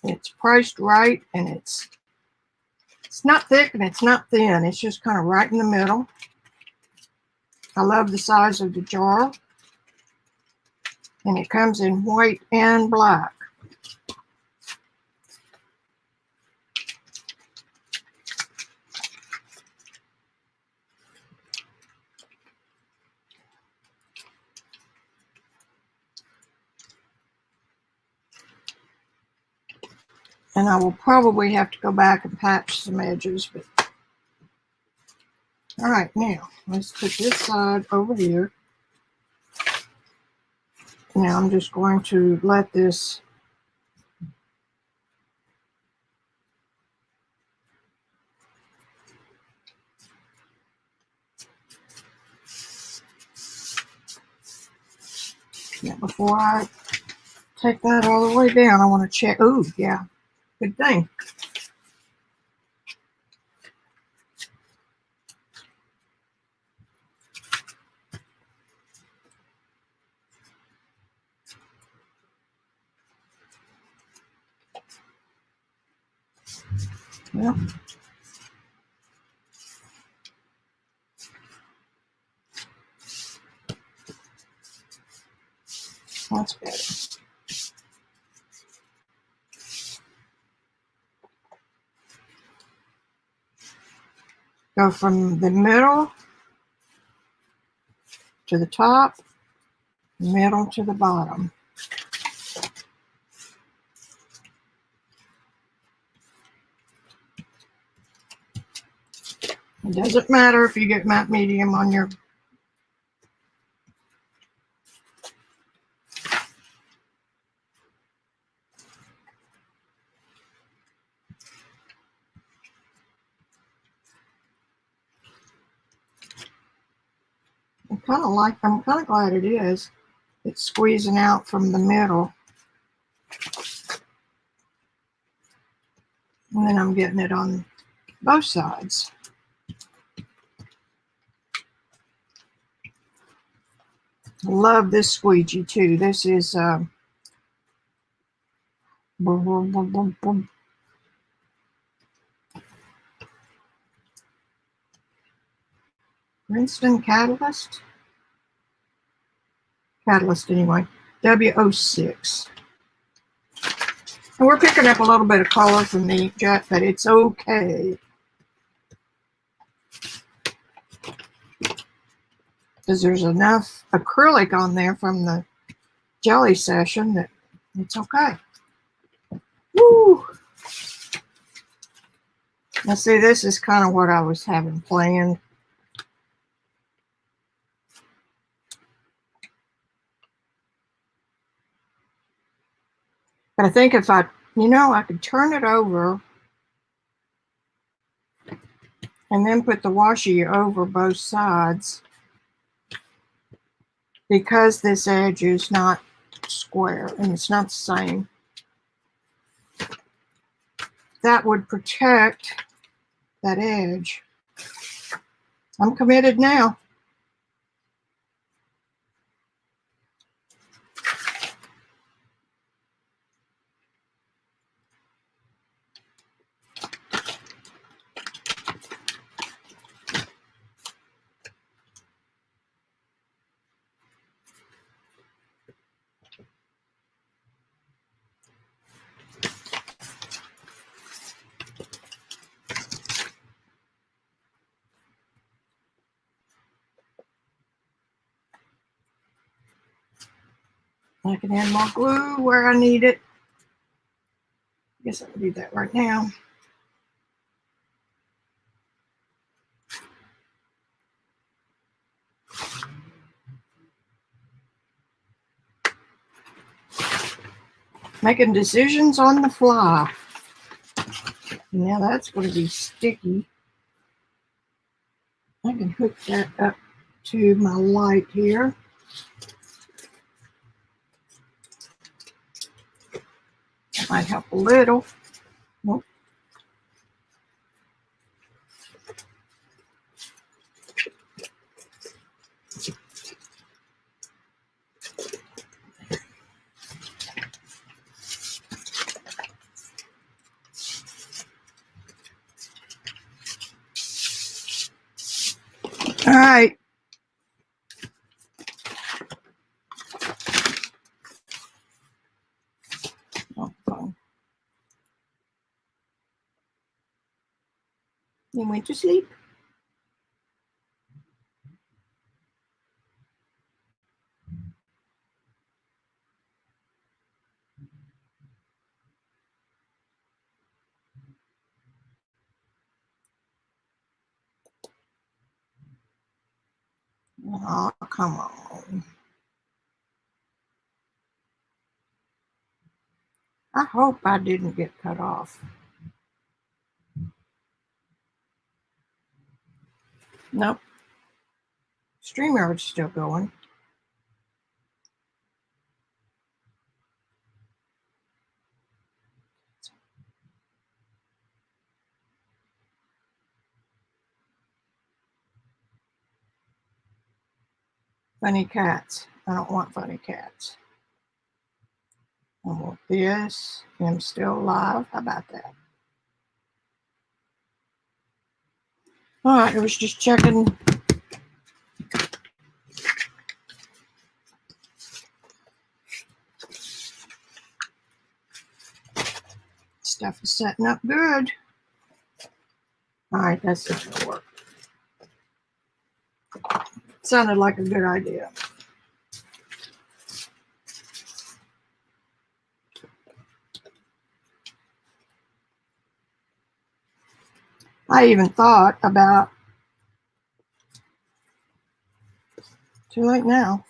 It's priced right, and it's not thick and it's not thin. It's just kind of right in the middle. I love the size of the jar, and it comes in white and black. And I will probably have to go back and patch some edges. But all right, now let's put this side over here. Now I'm just going to let this now before I take that all the way down, I want to check. Oh, yeah, good thing. Well, that's better. Go from the middle to the top, middle to the bottom. It doesn't matter if you get matte medium on your I'm kind of glad it is. It's squeezing out from the middle. And then I'm getting it on both sides. Love this squeegee too. This is Princeton Catalyst anyway, W06. And we're picking up a little bit of color from the jet, but it's okay. Because there's enough acrylic on there from the jelly session that it's okay. Woo! Now see, this is kind of what I was having planned. But I think if I could turn it over and then put the washi over both sides, because this edge is not square and it's not the same. That would protect that edge. I'm committed now. I can add more glue where I need it. I guess I can do that right now. Making decisions on the fly. Now that's going to be sticky. I can hook that up to my light here. That might help a little. Nope. All right. Oh, fun. You went to sleep. Oh, come on. I hope I didn't get cut off. Nope. StreamYard's still going. Funny cats. I don't want funny cats. I want this. I'm still alive. How about that? All right, I was just checking. Stuff is setting up good. All right, that's just gonna work. Sounded like a good idea. I even thought about, too late now,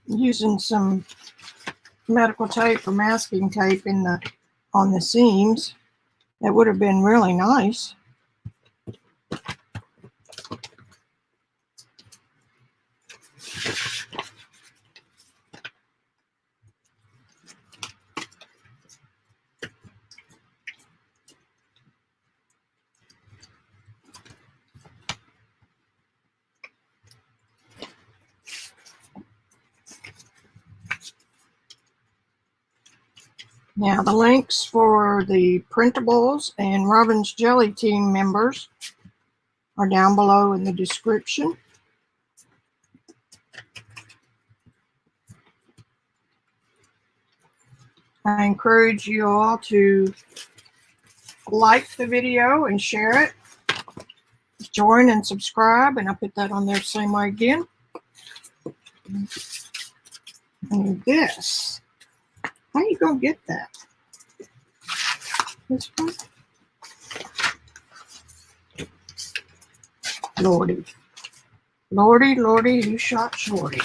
using some medical tape or masking tape on the seams. That would have been really nice. Now the links for the Printables and Robyn's Gelli team members are down below in the description. I encourage you all to like the video and share it. Join and subscribe, and I'll put that on there the same way again. And this, how you gonna get that? This one? Lordy. Lordy, Lordy, you shot shorty.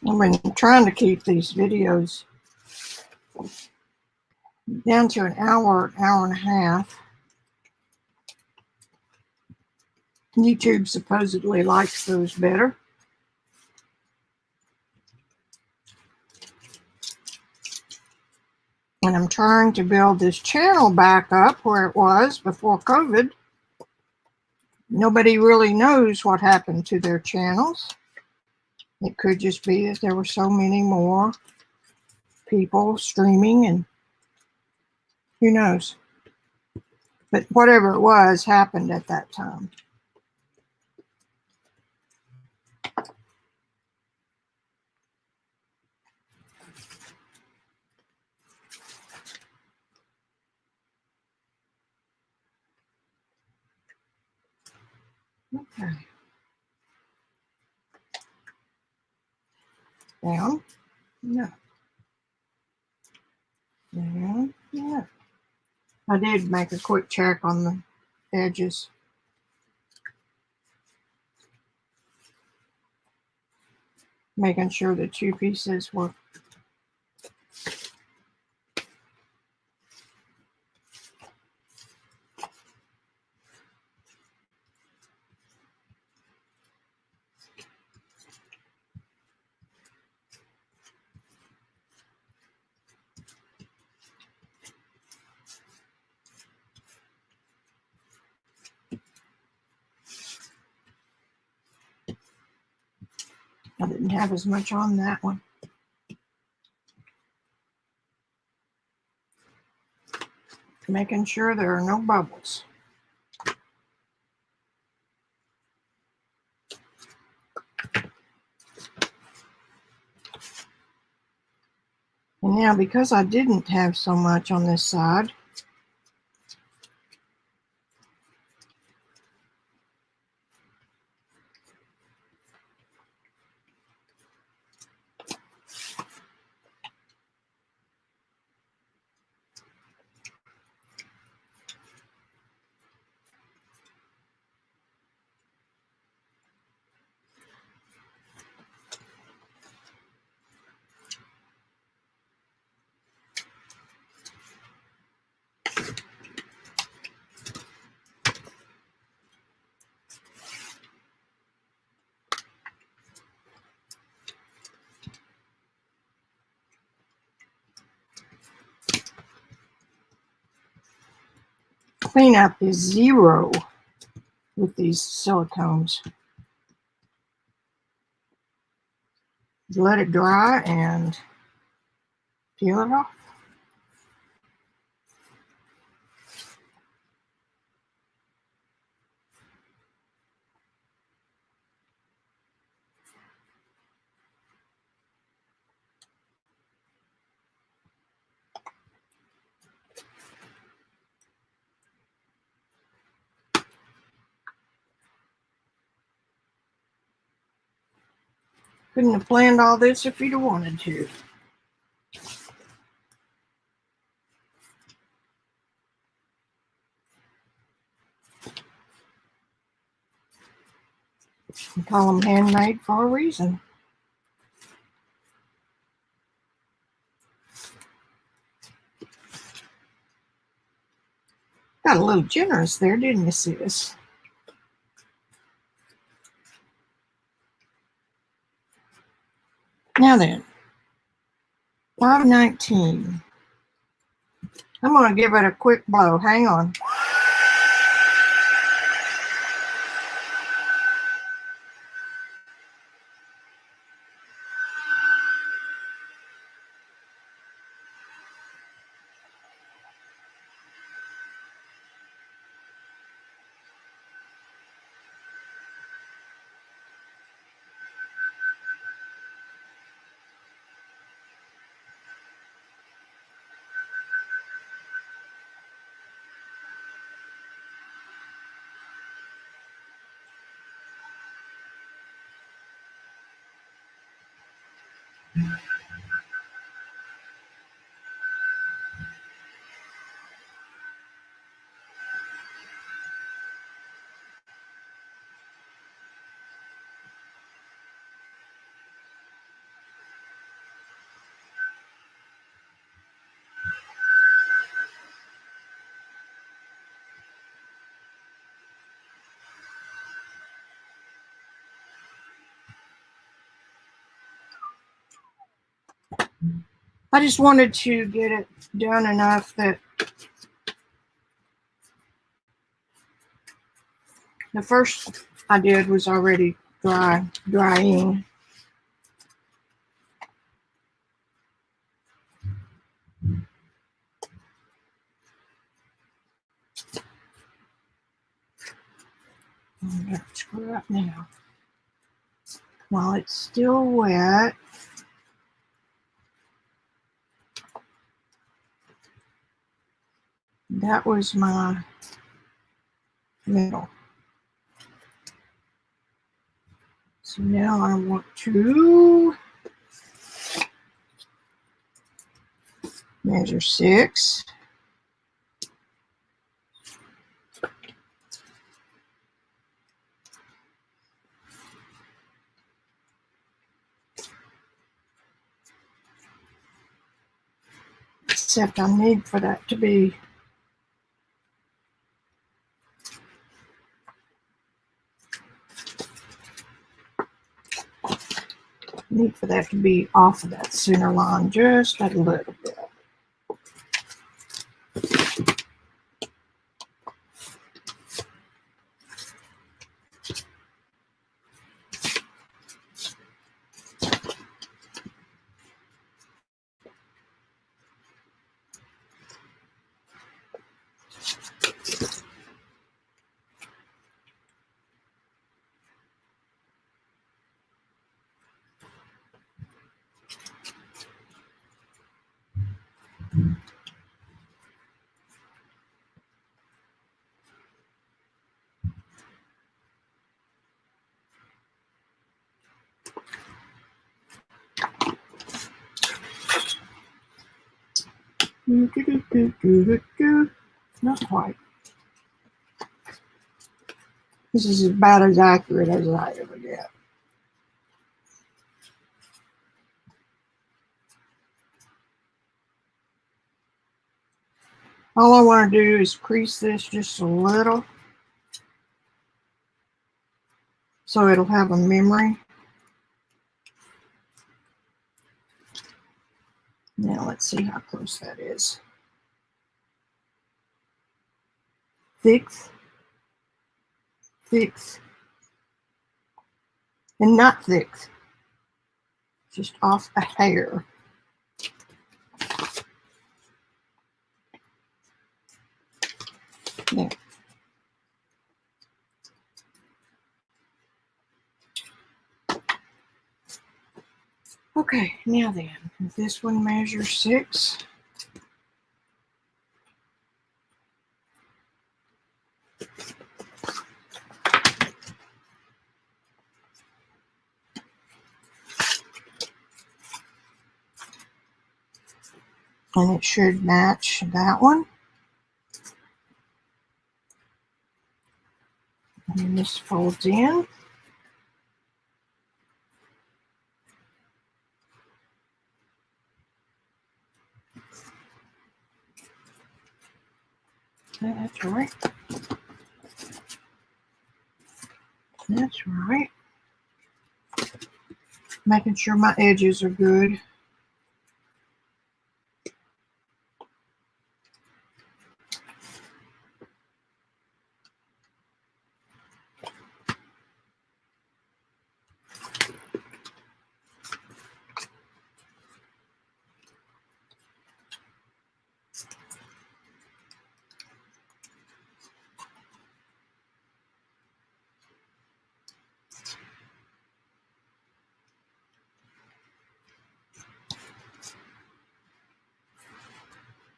I've been trying to keep these videos down to an hour and a half. YouTube supposedly likes those better. And I'm trying to build this channel back up where it was before COVID. Nobody really knows what happened to their channels. It could just be that there were so many more people streaming, and who knows. But whatever it was happened at that time. Okay. Down. No. Down. No. I did make a quick check on the edges. Making sure the two pieces were I didn't have as much on that one. Making sure there are no bubbles. And now, because I didn't have so much on this side, cleanup is zero with these silicones. Let it dry and peel it off. Couldn't have planned all this if you'd have wanted to. We call them handmade for a reason. Got a little generous there, didn't you, sis? Now then, 519. I'm going to give it a quick blow. Hang on. I just wanted to get it done enough that the first I did was already drying. I'm going to screw up now. While it's still wet, that was my middle. So now I want to measure 6. Except I need for that to be off of that center line just a little bit. Not quite. This is about as accurate as I ever get. All I want to do is crease this just a little so it'll have a memory. Now let's see how close that is. 6, 6, and not 6, just off a hair. Yeah. Okay, now then, if this one measures 6. And it should match that one. And this folds in. That's right. That's right. Making sure my edges are good.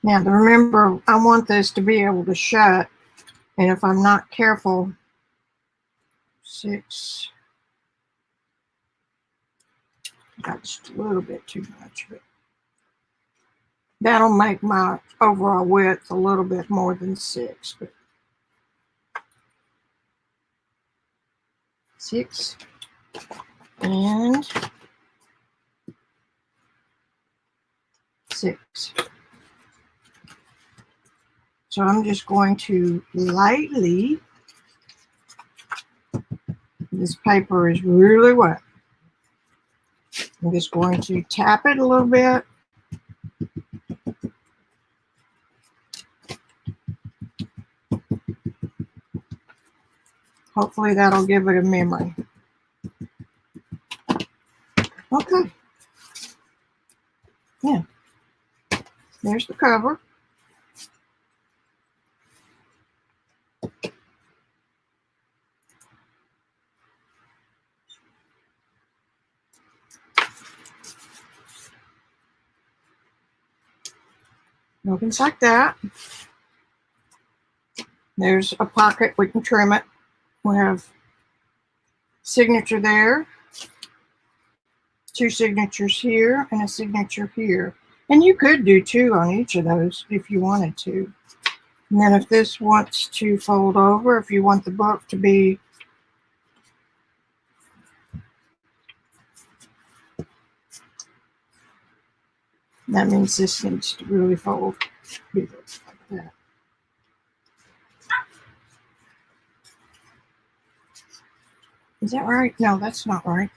Now, remember, I want this to be able to shut, and if I'm not careful, 6, got just a little bit too much, but that'll make my overall width a little bit more than 6. But 6 and 6. So I'm just going to lightly, this paper is really wet. I'm just going to tap it a little bit. Hopefully that'll give it a memory. Okay. Yeah. There's the cover. Opens like that. There's a pocket, we can trim it. We have signature there, 2 signatures here, and a signature here. And you could do 2 on each of those if you wanted to. And then if this wants to fold over, if you want the book to be that means this needs to really fold like that. Is that right? No, that's not right.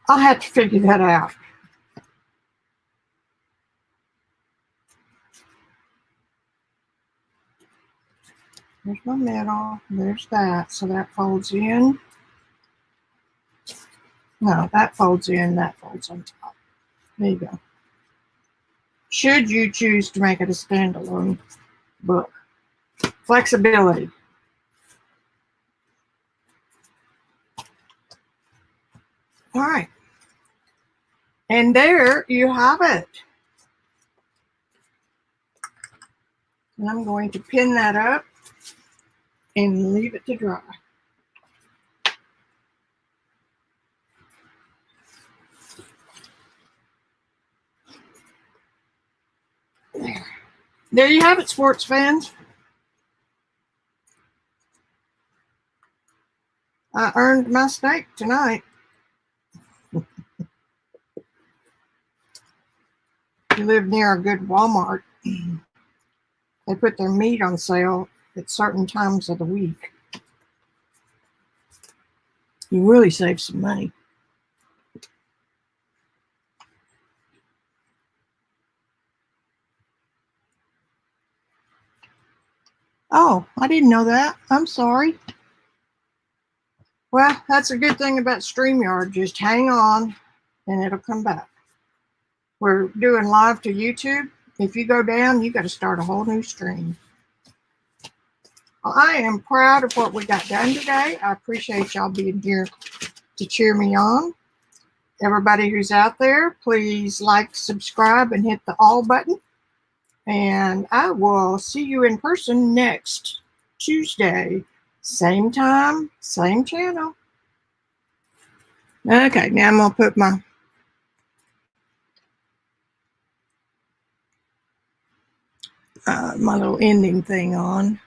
I'll have to figure that out. There's my middle. There's that. So that folds in. No, that folds in. That folds on top. There you go. Should you choose to make it a standalone book. Flexibility. All right. And there you have it. And I'm going to pin that up and leave it to dry. There you have it, sports fans. I earned my steak tonight. If you live near a good Walmart, they put their meat on sale at certain times of the week. You really save some money. Oh, I didn't know that. I'm sorry. Well, that's a good thing about StreamYard. Just hang on and it'll come back. We're doing live to YouTube. If you go down, you got to start a whole new stream. Well, I am proud of what we got done today. I appreciate y'all being here to cheer me on. Everybody who's out there, please like, subscribe, and hit the all button. And I will see you in person next Tuesday. Same time, same channel. Okay, now I'm going to put my my little ending thing on.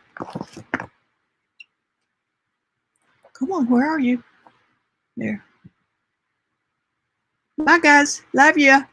Come on, where are you? There. Bye, guys. Love ya.